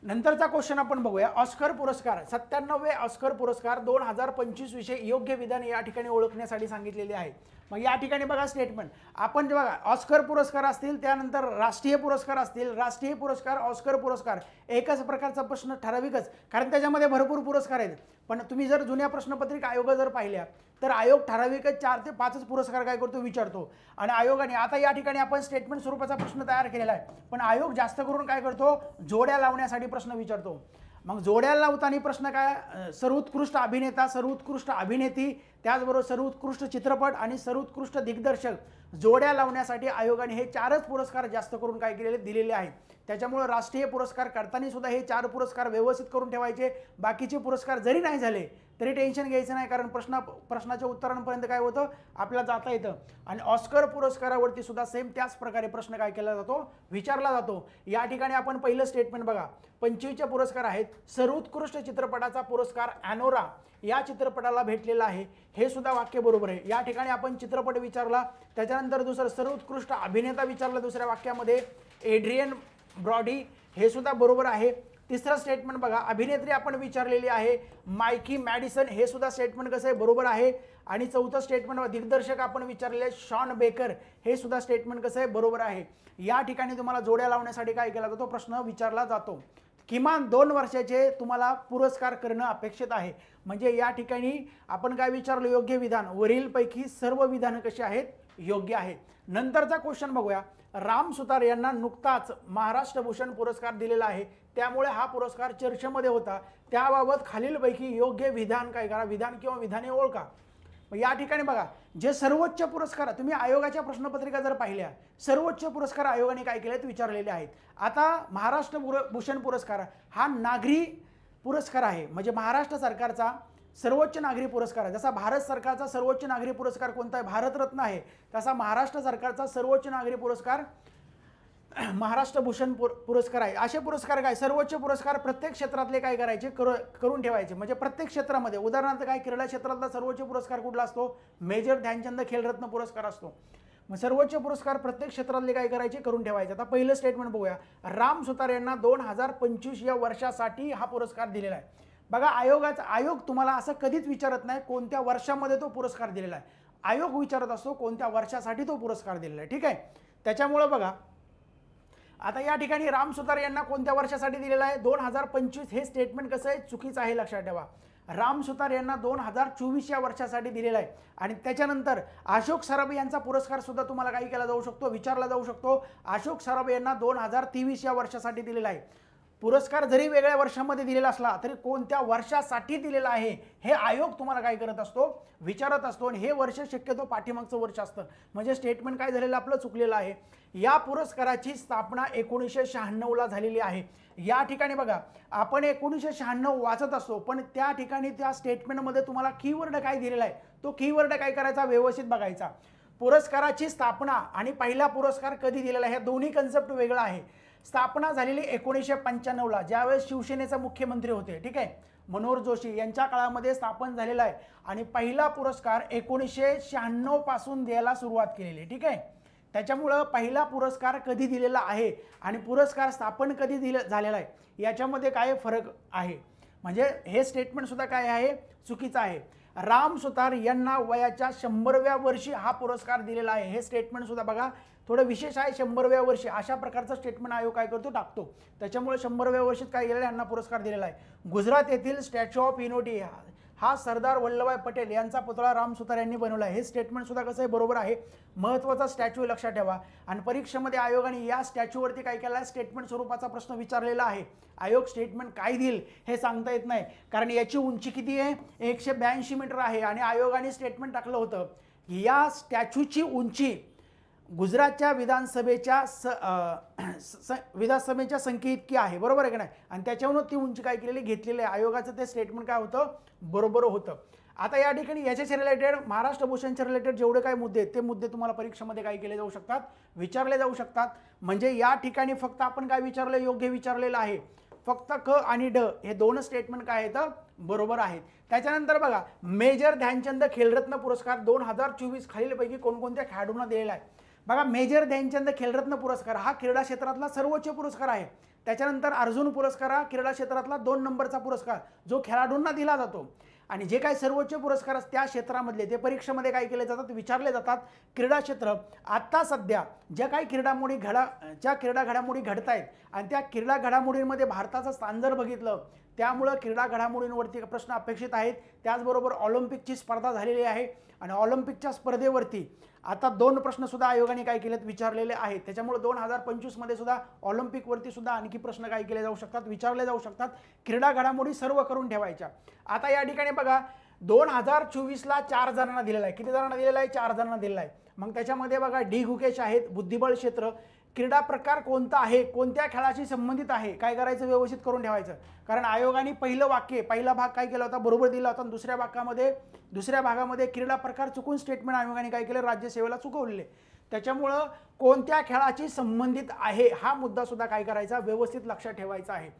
नंतरचा क्वेश्चन आपण बघूया. ऑस्कर पुरस्कार 97वे ऑस्कर पुरस्कार 2025 विषयी योग्य विधान या ठिकाणी ओळखण्यासाठी सांगितलेले आहे. मग या ठिकाणी बघा स्टेटमेंट, आपण जे बघा ऑस्कर पुरस्कार असतील, त्यानंतर राष्ट्रीय पुरस्कार असतील, राष्ट्रीय पुरस्कार, ऑस्कर पुरस्कार, एकच प्रकारचा प्रश्न ठराविकच, कारण त्याच्यामध्ये भरपूर पुरस्कार आहेत. पण तुम्ही जर जुन्या प्रश्नपत्रिका आयोग जर पाहिल्या तर आयोग ठराविकच 4 ते 5च पुरस्कार काय करतो, विचारतो. आणि आयोगाने आता या ठिकाणी आपण स्टेटमेंट स्वरूपाचा प्रश्न तयार केलेला आहे, पण आयोग जास्त करून काय करतो, जोड्या लावण्यासाठी प्रश्न विचारतो. मग जोड्या लावताना प्रश्न काय, सर्वोत्कृष्ट अभिनेता, सर्वोत्कृष्ट अभिनेत्री, त्याचबरोबर सर्वोत्कृष्ट चित्रपट आणि सर्वोत्कृष्ट दिग्दर्शक, जोड्या लावण्यासाठी आयोगाने हे 4च पुरस्कार जास्त करून काय केलेले, दिलेले आहेत. त्याच्यामुळे राष्ट्रीय पुरस्कार करताना सुद्धा हे 4 पुरस्कार व्यवस्थित करून ठेवायचे. बाकीचे पुरस्कार जरी नाही झाले तरी टेन्शन घ्यायचं नाही, कारण प्रश्नाच्या उत्तरांपर्यंत काय होतं, आपल्याला जाता येतं. आणि ऑस्कर पुरस्कारावरती सुद्धा सेम त्याच प्रकारे प्रश्न काय केला जातो, विचारला जातो. या ठिकाणी आपण पहिलं स्टेटमेंट बघा, 25चे पुरस्कार आहेत. सर्वोत्कृष्ट चित्रपटाचा पुरस्कार अॅनोरा या चित्रपटाला भेटलेला आहे, हे सुद्धा वाक्य बरोबर आहे. या ठिकाणी आपण चित्रपट विचारला. त्याच्यानंतर दुसरं सर्वोत्कृष्ट अभिनेता विचारला दुसऱ्या वाक्यामध्ये, एड्रियन ब्रॉडी, हे सुद्धा बरोबर आहे. तिसरं स्टेटमेंट बघा, अभिनेत्री आपण विचारलेली आहे मायकी मॅडिसन, हे सुद्धा स्टेटमेंट कसं आहे बरोबर आहे. आणि चौथं स्टेटमेंट दिग्दर्शक आपण विचारलेले शॉन बेकर, हे सुद्धा स्टेटमेंट कसं आहे बरोबर आहे. या ठिकाणी तुम्हाला जोड्या लावण्यासाठी काय केला जातो, प्रश्न विचारला जातो. किमान 2 वर्षाचे तुम्हाला पुरस्कार करणं अपेक्षित आहे. म्हणजे या ठिकाणी आपण काय विचारलं, योग्य विधान, वरीलपैकी सर्व विधानं कशी आहेत, योग्य आहेत. नंतरचा क्वेश्चन बघूया. राम सुतार यांना नुकताच महाराष्ट्र भूषण पुरस्कार दिलेला आहे, त्यामुळे हा पुरस्कार चर्चेमध्ये होता. त्याबाबत खालीलपैकी योग्य विधान काय करा, विधान किंवा विधाने ओळखा. या ठिकाणी बघा, जे सर्वोच्च पुरस्कार, तुम्ही आयोगाच्या प्रश्नपत्रिका जर पाहिल्या, सर्वोच्च पुरस्कार आयोगाने काय केलेत विचारलेले आहेत. आता महाराष्ट्र भूषण पुरस्कार हा नागरी पुरस्कार आहे, म्हणजे महाराष्ट्र सरकारचा सर्वोच्च नागरी पुरस्कार आहे. जसा भारत सरकारचा सर्वोच्च नागरी पुरस्कार कोणता आहे, भारतरत्न आहे, तसा महाराष्ट्र सरकारचा सर्वोच्च नागरी पुरस्कार महाराष्ट्र भूषण पुरस्कार आहे. असे पुरस्कार काय, सर्वोच्च पुरस्कार प्रत्येक क्षेत्रातले काय करायचे, करून ठेवायचे. म्हणजे प्रत्येक क्षेत्रामध्ये, उदाहरणार्थ काय, क्रीडा क्षेत्रातला सर्वोच्च पुरस्कार कुठला असतो, मेजर ध्यानचंद खेलरत्न पुरस्कार असतो. मग सर्वोच्च पुरस्कार प्रत्येक क्षेत्रातले काय करायचे, करून ठेवायचे. आता पहिलं स्टेटमेंट बघूया. राम सुतार यांना 2025 या वर्षासाठी हा पुरस्कार दिलेला आहे. बघा, आयोग तुम्हाला असं कधीच विचारत नाही कोणत्या वर्षामध्ये तो पुरस्कार दिलेला आहे. आयोग विचारत असतो कोणत्या वर्षासाठी तो पुरस्कार दिलेला आहे. ठीक आहे, त्याच्यामुळं बघा, आता या ठिकाणी राम सुतार यांना कोणत्या वर्षासाठी दिलेला आहे, 2025. हे स्टेटमेंट कसं आहे, चुकीचं आहे, लक्षात ठेवा. राम सुतार यांना 2024 या वर्षासाठी दिलेला आहे. आणि त्याच्यानंतर अशोक सराफ यांचा पुरस्कार सुद्धा तुम्हाला काही केला जाऊ शकतो, विचारला जाऊ शकतो. अशोक सराफ यांना 2023 या वर्षासाठी दिलेला आहे. पुरस्कार जरी वेगळ्या वर्षामध्ये दिलेला असला तरी कोणत्या वर्षासाठी दिलेला आहे हे आयोग तुम्हाला काय करत असतो, विचारत असतो. आणि हे वर्ष शक्यतो पाठीमागचं वर्ष असतं. म्हणजे स्टेटमेंट काय झालेलं आपलं चुकलेलं आहे. या पुरस्काराची स्थापना 1996ला झालेली आहे. या ठिकाणी बघा, आपण 1996 वाचत असतो, पण त्या ठिकाणी त्या स्टेटमेंटमध्ये तुम्हाला कीवर्ड काय दिलेला आहे, तो कीवर्ड काय करायचा, व्यवस्थित बघायचा. पुरस्काराची स्थापना आणि पहिला पुरस्कार कधी दिलेला आहे, हे दोन्ही कन्सेप्ट वेगळा आहे. स्थापना झालेली 1995ला, ज्यावेळेस शिवसेनेचे मुख्यमंत्री होते, ठीक आहे, मनोहर जोशी यांच्या काळामध्ये स्थापन झालेला आहे. आणि पहिला पुरस्कार 1996 पासून द्यायला सुरुवात केलेली, ठीक आहे. त्याच्यामुळं पहिला पुरस्कार कधी दिलेला आहे आणि पुरस्कार स्थापन कधी झालेला आहे याच्यामध्ये काय फरक आहे. म्हणजे हे स्टेटमेंट सुद्धा काय आहे, चुकीचं आहे. राम सुतार यांना वयाच्या 100व्या वर्षी हा पुरस्कार दिलेला आहे. हे स्टेटमेंट सुद्धा बघा थोडं विशेष आहे. 100व्या वर्षी अशा प्रकारचं स्टेटमेंट आयोग काय करतो, टाकतो. त्याच्यामुळे 100व्या वर्षीत काय केलेलं आहे, यांना पुरस्कार दिलेला आहे. गुजरात येथील स्टॅच्यू ऑफ युनिटी हा सरदार वल्लभभाई पटेल यांचा पुतळा राम सुतार यांनी बनवला आहे. हे स्टेटमेंट सुद्धा कसं आहे, बरोबर आहे. महत्त्वाचा स्टॅच्यू लक्षात ठेवा. आणि परीक्षेमध्ये आयोगाने या स्टॅच्यूवरती काय केलं आहे, स्टेटमेंट स्वरूपाचा प्रश्न विचारलेला आहे. आयोग स्टेटमेंट काय देईल हे सांगता येत नाही, कारण याची उंची किती आहे, 182 मीटर आहे. आणि आयोगाने स्टेटमेंट टाकलं होतं या स्टॅच्यूची उंची गुजरातच्या विधानसभेच्या संख्ये इतकी आहे, बरोबर आहे की नाही. आणि त्याच्यावरून ती उंची काय केलेली, घेतलेली आहे. आयोगाचं ते स्टेटमेंट काय होतं, बरोबर होतं. आता या ठिकाणी याच्याशी रिलेटेड, महाराष्ट्र भूषणच्या रिलेटेड जेवढे काही मुद्दे आहेत ते मुद्दे तुम्हाला परीक्षेमध्ये काय केले जाऊ शकतात, विचारले जाऊ शकतात. म्हणजे या ठिकाणी फक्त आपण काय विचारलं, योग्य विचारलेलं आहे. फक्त क आणि ड हे दोन स्टेटमेंट काय आहेत, बरोबर आहेत. त्याच्यानंतर बघा, मेजर ध्यानचंद खेलरत्न पुरस्कार 2024 खालीलपैकी कोणकोणत्या खेळाडूंना दिलेला आहे. बघा, मेजर ध्यानचंद खेलरत्न पुरस्कार हा क्रीडा क्षेत्रातला सर्वोच्च पुरस्कार आहे. त्याच्यानंतर अर्जुन पुरस्कार हा क्रीडा क्षेत्रातला 2 नंबरचा पुरस्कार जो खेळाडूंना दिला जातो. आणि जे काही सर्वोच्च पुरस्कार त्या क्षेत्रामधले ते परीक्षेमध्ये काय केले जातात, विचारले जातात. क्रीडा क्षेत्र आता सध्या ज्या काही क्रीडा घडामोडी घडत आहेत आणि त्या क्रीडा घडामोडींमध्ये भारताचं स्थान जर बघितलं, त्यामुळं क्रीडा घडामोडींवरती प्रश्न अपेक्षित आहेत. त्याचबरोबर ऑलिम्पिकची स्पर्धा झालेली आहे आणि ऑलिम्पिकच्या स्पर्धेवरती आता 2 प्रश्न सुद्धा आयोगाने काय केलेत, विचारलेले आहेत. त्याच्यामुळे 2025 मध्ये सुद्धा ऑलिम्पिकवरती सुद्धा आणखी प्रश्न काय केले जाऊ शकतात, विचारले जाऊ शकतात. क्रीडा घडामोडी सर्व करून ठेवायच्या. आता या ठिकाणी बघा, 2024ला 4 जणांना दिलेला आहे. किती जणांना दिलेला आहे, 4 जणांना दिलेला आहे. मग त्याच्यामध्ये बघा, डी गुकेश आहेत, बुद्धिबळ क्षेत्र, क्रीडा प्रकार कोणता आहे, कोणत्या खेळाशी संबंधित आहे, काय करायचं, व्यवस्थित करून ठेवायचं. कारण आयोगाने पहिला भाग काय केला होता, बरोबर दिला होता. दुसऱ्या भागामध्ये क्रीडा प्रकार चुकून स्टेटमेंट आयोगाने काय केलं, राज्यसेवेला चुकवलेले. त्याच्यामुळं कोणत्या खेळाशी संबंधित आहे हा मुद्दा सुद्धा काय करायचा, व्यवस्थित लक्षात ठेवायचा आहे.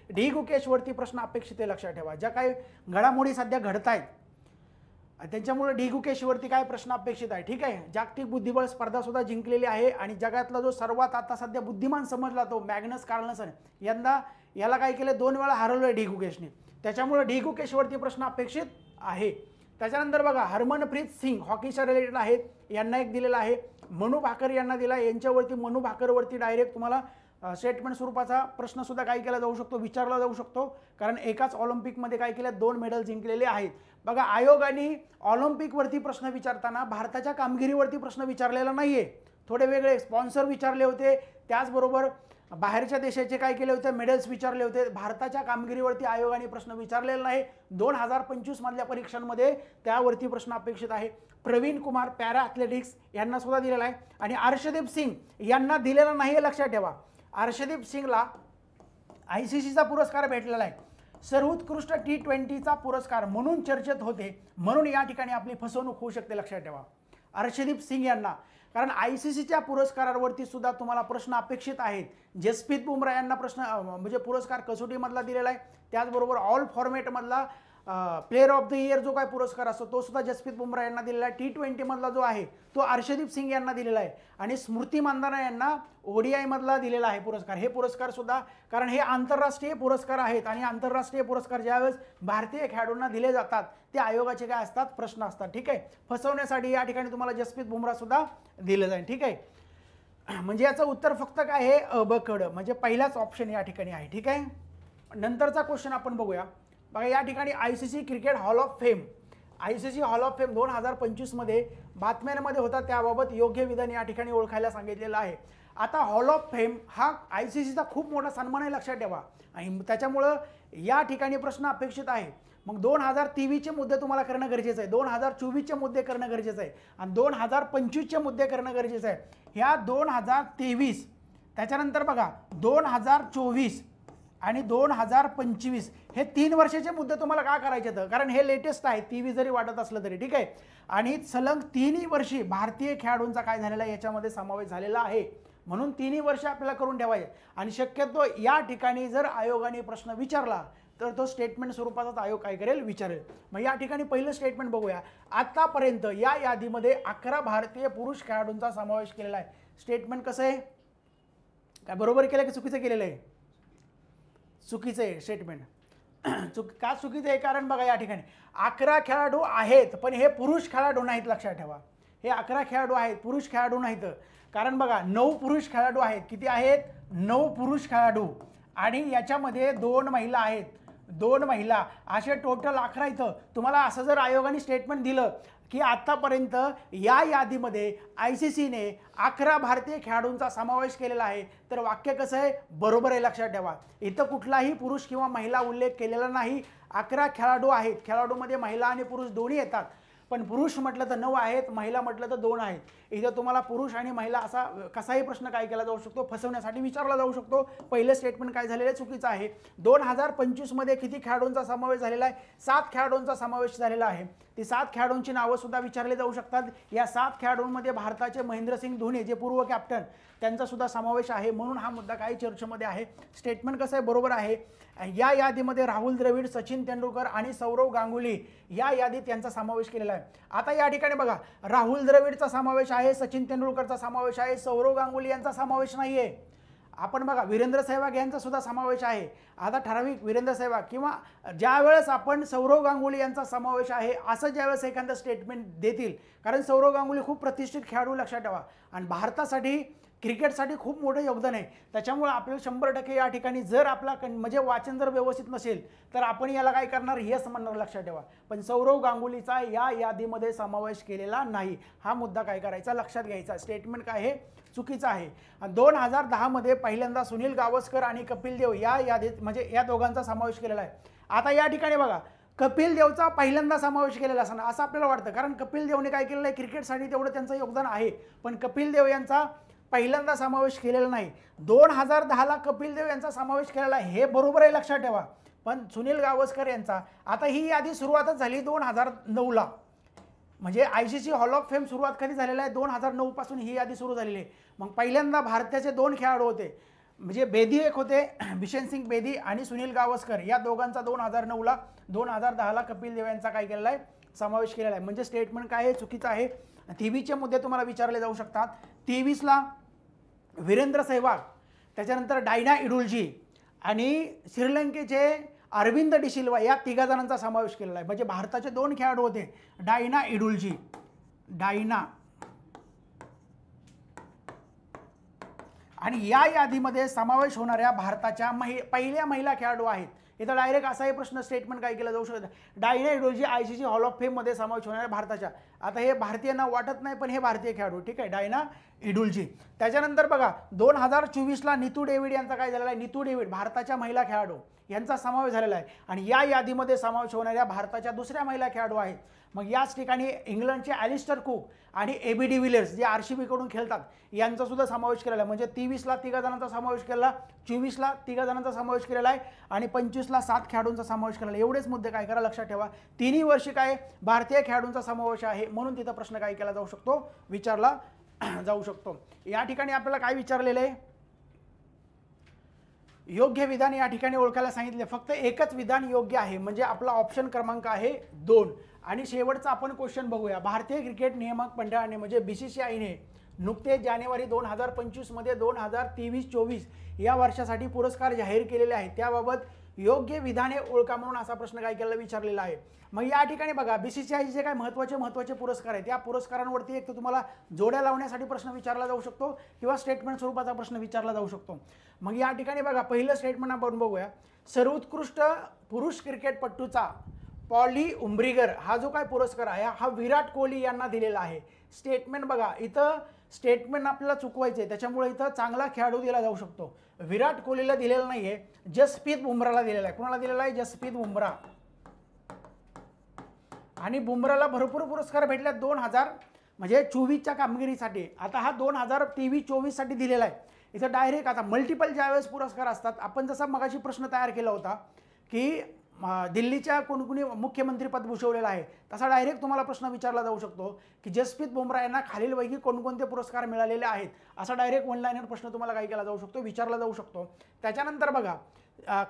डी गुकेशवरती प्रश्न अपेक्षित आहे, लक्षात ठेवा. ज्या काही घडामोडी सध्या घडत आहेत त्यांच्यामुळे डी गुकेशवरती काय प्रश्न अपेक्षित आहे, ठीक आहे. जागतिक बुद्धिबळ स्पर्धा सुद्धा जिंकलेली आहे आणि जगातला जो सर्वात आता सध्या बुद्धिमान समजला तो मॅग्नस कार्लसन, यंदा याला काय केलं, 2 वेळा हरवलं डी गुकेशने. त्याच्यामुळे डी गुकेशवरती प्रश्न अपेक्षित आहे. त्याच्यानंतर बघा हरमनप्रीत सिंग हॉकीच्या रिलेटेड आहेत, यांना एक दिलेला आहे. मनू भाकर यांना दिला, यांच्यावरती मनू भाकरवरती डायरेक्ट तुम्हाला स्टेटमेंट स्वरूपाचा प्रश्न सुद्धा काय केला जाऊ शकतो, विचारला जाऊ शकतो. कारण एकाच ऑलिम्पिकमध्ये काय केलं, 2 मेडल जिंकलेले आहेत. बघा आयोगाने ऑलिम्पिकवरती प्रश्न विचारताना भारताच्या कामगिरीवरती प्रश्न विचारलेला नाहीये, थोडे वेगळे स्पॉन्सर विचारले होते, त्याचबरोबर बाहेरच्या देशाचे काय केले होते, मेडल्स विचारले होते. भारताच्या कामगिरीवरती आयोगाने प्रश्न विचारलेला नाही. 2025 मधल्या परीक्षांमध्ये त्यावरती प्रश्न अपेक्षित आहे. प्रवीण कुमार पॅरा ॲथलेटिक्स यांना सुद्धा दिलेला आहे आणि अर्शदीप सिंग यांना दिलेला नाही, लक्षात ठेवा. अर्शदीप सिंगला ICCचा पुरस्कार भेटलेला आहे, सर्वोत्कृष्ट T20चा पुरस्कार म्हणून चर्चेत होते, म्हणून या ठिकाणी आपली फसवणूक होऊ शकते, लक्षात ठेवा. अर्शदीप सिंग यांना, कारण ICCच्या पुरस्कारावरती सुद्धा तुम्हाला प्रश्न अपेक्षित आहेत. जसप्रीत बुमराह यांना प्रश्न म्हणजे पुरस्कार कसोटीमधला दिलेला आहे, त्याचबरोबर ऑल फॉर्मॅटमधला प्लेअर ऑफ द इयर जो काय पुरस्कार असतो तो सुद्धा जसप्रीत बुमराह यांना दिलेला आहे. T20 मधला जो आहे तो अर्शदीप सिंग यांना दिलेला आहे आणि स्मृती मानधना यांना ODI मधला दिलेला आहे पुरस्कार. हे पुरस्कार सुद्धा, कारण हे आंतरराष्ट्रीय पुरस्कार आहेत आणि आंतरराष्ट्रीय पुरस्कार ज्यावेळेस भारतीय खेळाडूंना दिले जातात ते आयोगाचे काय असतात, प्रश्न असतात, ठीक आहे. फसवण्यासाठी या ठिकाणी तुम्हाला जसप्रीत बुमराह सुद्धा दिलं जाईल, ठीक आहे. म्हणजे याचं उत्तर फक्त काय आहे, अ ब क ड, म्हणजे पहिलाच ऑप्शन या ठिकाणी आहे, ठीक आहे. नंतरचा क्वेश्चन आपण बघूया. बघा या ठिकाणी ICC cricket hall of fame, ICC hall of fame 2025 मध्ये बातम्यांमध्ये होता, त्याबाबत योग्य विधान या ठिकाणी ओळखायला सांगितलेलं आहे. आता हॉल ऑफ फेम हा ICCचा खूप मोठा सन्मान आहे, लक्षात ठेवा, आणि त्याच्यामुळं या ठिकाणी प्रश्न अपेक्षित आहे. मग 2023चे मुद्दे तुम्हाला करणं गरजेचं आहे, 2024चे मुद्दे करणं गरजेचं आहे आणि 2025चे मुद्दे करणं गरजेचं आहे. ह्या 2023, त्याच्यानंतर बघा 2024 आणि 2025 हे 3 वर्षाचे मुद्दे तुम्हाला का करायचे आहेत, कारण हे लेटेस्ट आहे, 23 जरी वाटत असलं तरी, ठीक आहे. आणि सलग 3 वर्षी भारतीय खेळाडूंचा काय झालेला आहे याच्यामध्ये समावेश झालेला आहे, म्हणून 3 वर्ष आपल्याला करून ठेवायचे. आणि शक्यतो या ठिकाणी जर आयोगाने प्रश्न विचारला तर तो स्टेटमेंट स्वरूपाचाच आयोग काय करेल, विचारेल. मग या ठिकाणी पहिलं स्टेटमेंट बघूया. आतापर्यंत या यादीमध्ये 11 भारतीय पुरुष खेळाडूंचा समावेश केलेला आहे. स्टेटमेंट कसं आहे, काय बरोबर केलं की चुकीचं केलेलं आहे, चुकीचं आहे स्टेटमेंट. का चुकीचं आहे, कारण बघा या ठिकाणी 11 खेळाडू आहेत पण हे पुरुष खेळाडू नाहीत, लक्षात ठेवा. हे 11 खेळाडू आहेत, पुरुष खेळाडू नाहीत. कारण बघा 9 पुरुष खेळाडू आहेत, किती आहेत, 9 पुरुष खेळाडू आणि याच्यामध्ये 2 महिला आहेत, 2 महिला, असे टोटल 11 इथं. तुम्हाला असं जर आयोगाने स्टेटमेंट दिलं की आतापर्यंत या यादीमध्ये ICCने 11 भारतीय खेळाडूंचा समावेश केलेला आहे, तर वाक्य कसं आहे, बरोबर आहे, लक्षात ठेवा. इथं कुठलाही पुरुष किंवा महिला उल्लेख केलेला नाही. 11 खेळाडू आहेत, खेळाडूमध्ये महिला आणि पुरुष दोन्ही येतात, पण पुरुष म्हटलं तर 9 आहेत, महिला म्हटलं तर 2 आहेत. इथं तुम्हाला पुरुष आणि महिला असा कसाही प्रश्न काय केला जाऊ शकतो, फसवण्यासाठी विचारला जाऊ शकतो. पहिलं स्टेटमेंट काय झालेलं आहे, चुकीचं आहे. 2025 मध्ये किती खेळाडूंचा समावेश झालेला आहे, 7 खेळाडूंचा समावेश झालेला आहे. ती 7 खेळाडूंची नावं सुद्धा विचारले जाऊ शकतात. या 7 खेळाडूंमध्ये भारताचे महेंद्रसिंग धोनी जे पूर्व कॅप्टन त्यांचा सुद्धा समावेश आहे, म्हणून हा मुद्दा काही चर्चेमध्ये आहे. स्टेटमेंट कसं आहे, बरोबर आहे. या यादीमध्ये राहुल द्रविड, सचिन तेंडुलकर आणि सौरव गांगुली या यादीत यांचा समावेश केलेला आहे. आता या ठिकाणी बघा राहुल द्रविडचा समावेश आहे, सचिन तेंडुलकरचा समावेश आहे, सौरव गांगुली यांचा समावेश नाही आहे. आपण बघा वीरेंद्र सहवाग यांचा सुद्धा समावेश आहे. आता ठराविक वीरेंद्र सहवाग किंवा ज्यावेळेस आपण सौरव गांगुली यांचा समावेश आहे असं ज्यावेळेस एखादं स्टेटमेंट देतील, कारण सौरव गांगुली खूप प्रतिष्ठित खेळाडू, लक्षात ठेवा, आणि भारतासाठी क्रिकेटसाठी खूप मोठं योगदान आहे. त्याच्यामुळे आपल्याला 100% या ठिकाणी जर आपला म्हणजे वाचन जर व्यवस्थित नसेल तर आपण याला काय करणार, हेच म्हणणार, लक्षात ठेवा. पण सौरव गांगुलीचा या यादीमध्ये समावेश केलेला नाही, हा मुद्दा काय करायचा, लक्षात घ्यायचा. स्टेटमेंट काय आहे, चुकीचं आहे. 2010 मध्ये पहिल्यांदा सुनील गावस्कर आणि कपिल देव या यादीत म्हणजे या दोघांचा समावेश केलेला आहे. आता या ठिकाणी बघा कपिल देवचा पहिल्यांदा समावेश केलेला असं आपल्याला वाटतं, कारण कपिल देवने काय केलेलं आहे, क्रिकेटसाठी तेवढं त्यांचं योगदान आहे, पण कपिल देव यांचा पहिल्यांदा समावेश केलेला नाही. 2010ला कपिल देव यांचा समावेश केलेला आहे, हे बरोबर आहे, लक्षात ठेवा. पण सुनील गावस्कर यांचा, आता ही यादी सुरुवातच झाली 2009ला, म्हणजे ICC हॉल ऑफ फेम सुरुवात कधी झालेला आहे, 2009 पासून ही यादी सुरू झालेली आहे. मग पहिल्यांदा भारताचे 2 खेळाडू होते, म्हणजे बेदी एक होते, बिशन सिंग बेदी आणि सुनील गावस्कर, या दोघांचा 2009ला, 2010ला कपिल देव यांचा काय केलेला आहे, समावेश केलेला आहे. म्हणजे स्टेटमेंट काय आहे, चुकीचं आहे. 23चे मुद्दे तुम्हाला विचारले जाऊ शकतात. 23ला वीरेंद्र सहवाग, त्याच्यानंतर डायना इडुल्जी आणि श्रीलंकेचे अरविंद डिसिल्वा या तिघा जणांचा समावेश केलेला आहे. म्हणजे भारताचे 2 खेळाडू होते, डायना इडुल्जी, डायना, आणि या यादीमध्ये समावेश होणाऱ्या भारताच्या पहिल्या महिला खेळाडू आहेत. इथं डायरेक्ट असाही प्रश्न स्टेटमेंट काय केलं जाऊ शकतं, Diana Edulji ICC hall of फेममध्ये समावेश होणाऱ्या भारताच्या, आता हे भारतीय नाव वाटत नाही पण हे भारतीय खेळाडू, ठीक आहे, डायना इडुल्जी. त्याच्यानंतर बघा 2024ला नीतू डेव्हिड यांचा काय झालेला आहे, नीतू डेव्हिड भारताच्या महिला खेळाडू यांचा समावेश झालेला आहे. आणि या यादीमध्ये समावेश होणाऱ्या भारताच्या दुसऱ्या महिला खेळाडू आहेत. मग याच ठिकाणी इंग्लंडचे ॲलिस्टर कुक आणि AB डिव्हिलियर्स जे RCB कडून खेळतात यांचा सुद्धा समावेश केलेला आहे. म्हणजे 23ला 3 जणांचा समावेश केला, 24ला 3 जणांचा समावेश केलेला आहे आणि 25ला 7 खेळाडूंचा समावेश केलेला आहे. एवढेच मुद्दे काय करा लक्षात ठेवा. तिन्ही वर्षी काय भारतीय खेळाडूंचा समावेश आहे, म्हणून तिथं प्रश्न काय केला जाऊ शकतो, विचारला जाऊ शकतो. या ठिकाणी आपल्याला काय विचारलेलं आहे, योग्य विधान या ठिकाणी ओळखायला सांगितले. फक्त एकच विधान योग्य आहे, म्हणजे आपला ऑप्शन क्रमांक आहे 2. आणि शेवटचा आपण क्वेश्चन बघूया. भारतीय क्रिकेट नियामक मंडळाने म्हणजे BCCIने नुकतेच जानेवारी 2025 मध्ये 2023-24 या वर्षासाठी पुरस्कार जाहीर केलेले आहेत. त्याबाबत योग्य विधाने ओळखा म्हणून असा प्रश्न काय केला विचारलेला आहे. मग या ठिकाणी बघा BCCIचे काय महत्त्वाचे पुरस्कार आहेत, त्या पुरस्कारांवरती एक तर तुम्हाला जोड्या लावण्यासाठी प्रश्न विचारला जाऊ शकतो किंवा स्टेटमेंट स्वरूपाचा प्रश्न विचारला जाऊ शकतो. मग या ठिकाणी बघा पहिलं स्टेटमेंट आपण बघूया. सर्वोत्कृष्ट पुरुष क्रिकेटपटूचा पॉली उम्ब्रिगर हा जो काय पुरस्कार आहे हा विराट कोहली यांना दिलेला आहे. स्टेटमेंट बघा, इथं स्टेटमेंट आपल्याला चुकवायचे आहे, त्याच्यामुळे इथं चांगला खेळाडू दिला जाऊ शकतो. विराट कोहलीला दिलेला नाही आहे, जसप्रीत बुमराला दिलेला आहे. कोणाला दिलेला आहे, जसप्रीत बुमरा. आणि बुमराला भरपूर पुरस्कार भेटले 2024च्या कामगिरीसाठी. आता हा 2023-24 साठी दिलेला आहे. इथं डायरेक्ट आता मल्टिपल ज्यावेळेस पुरस्कार असतात, आपण जसा मगाशी प्रश्न तयार केला होता की दिल्लीच्या कोणी मुख्यमंत्री पद भूषवलेला आहे, तसा डायरेक्ट तुम्हाला प्रश्न विचारला जाऊ शकतो की जसप्रीत बुमरा यांना खालीलपैकी कोणकोणते पुरस्कार मिळालेले आहेत, असा डायरेक्ट 1 लाईनर प्रश्न तुम्हाला काय केला जाऊ शकतो, विचारला जाऊ शकतो. त्याच्यानंतर बघा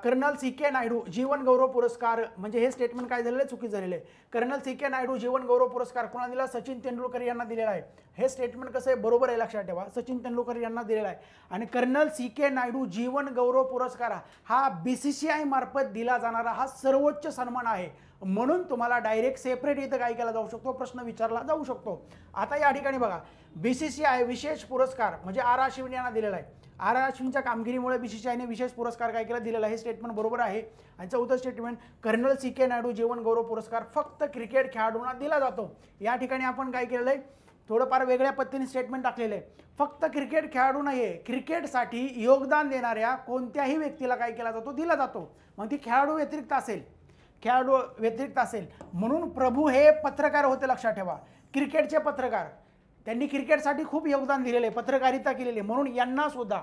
कर्नल CK नायडू जीवन गौरव पुरस्कार, म्हणजे हे स्टेटमेंट काय झालेलं आहे, चुकी झालेलं आहे. कर्नल CK नायडू जीवन गौरव पुरस्कार कोणाला दिला, सचिन तेंडुलकर यांना दिलेला आहे. हे स्टेटमेंट कसं आहे, बरोबर आहे, लक्षात ठेवा, सचिन तेंडुलकर यांना दिलेला आहे. आणि कर्नल CK नायडू जीवन गौरव पुरस्कार हा BCCI मार्फत दिला जाणारा हा सर्वोच्च सन्मान आहे, म्हणून तुम्हाला डायरेक्ट सेपरेट इथं काय केला जाऊ शकतो, प्रश्न विचारला जाऊ शकतो. आता या ठिकाणी बघा BCCI विशेष पुरस्कार म्हणजे R अश्विन यांना दिलेला आहे. R अश्विनच्या कामगिरीमुळे BCCIने विशेष पुरस्कार काय केला, दिलेला आहे. हे स्टेटमेंट बरोबर आहे. आणि चौथं स्टेटमेंट कर्नल CK नायडू जीवन गौरव पुरस्कार फक्त क्रिकेट खेळाडूंना दिला जातो. या ठिकाणी आपण काय केलेलं आहे, थोडंफार वेगळ्या पद्धतीने स्टेटमेंट टाकलेलं आहे. फक्त क्रिकेट खेळाडू नाही आहे, क्रिकेटसाठी योगदान देणाऱ्या कोणत्याही व्यक्तीला काय केला जातो, दिला जातो. मग ती खेळाडू व्यतिरिक्त असेल. म्हणून प्रभू हे पत्रकार होते, लक्षात ठेवा, क्रिकेटचे पत्रकार. त्यांनी क्रिकेटसाठी खूप योगदान दिलेले, पत्रकारिता केलेली, म्हणून यांना सुद्धा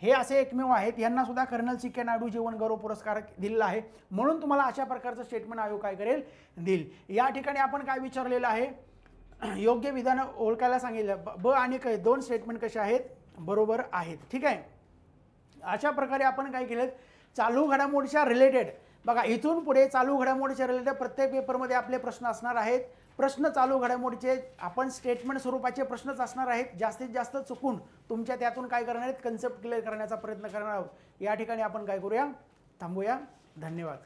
हे असे एकमेव आहेत, यांना सुद्धा कर्नल CK नायडू जीवन गौरव पुरस्कार दिलेला आहे. म्हणून तुम्हाला अशा प्रकारचं स्टेटमेंट आयोग काय करेल, देईल. या ठिकाणी आपण काय विचारलेलं आहे, योग्य विधान ओळखायला सांगितलं. ब आणि काय 2 स्टेटमेंट कसे आहेत, बरोबर आहेत, ठीक आहे. अशा प्रकारे आपण काय केलं, चालू घडामोडीच्या रिलेटेड बघा, इथून पुढे चालू घडामोडीच्या रिलेटेड प्रत्येक पेपरमध्ये आपले प्रश्न असणार आहेत. प्रश्न चालू घडामोडीचे आपण स्टेटमेंट स्वरूपाचे प्रश्नच असणार आहेत. जास्तीत जास्त चुकून तुमच्या त्यातून काय करणार आहेत, कन्सेप्ट क्लिअर करण्याचा प्रयत्न करणार आहोत. या ठिकाणी आपण काय करूया, थांबूया. धन्यवाद.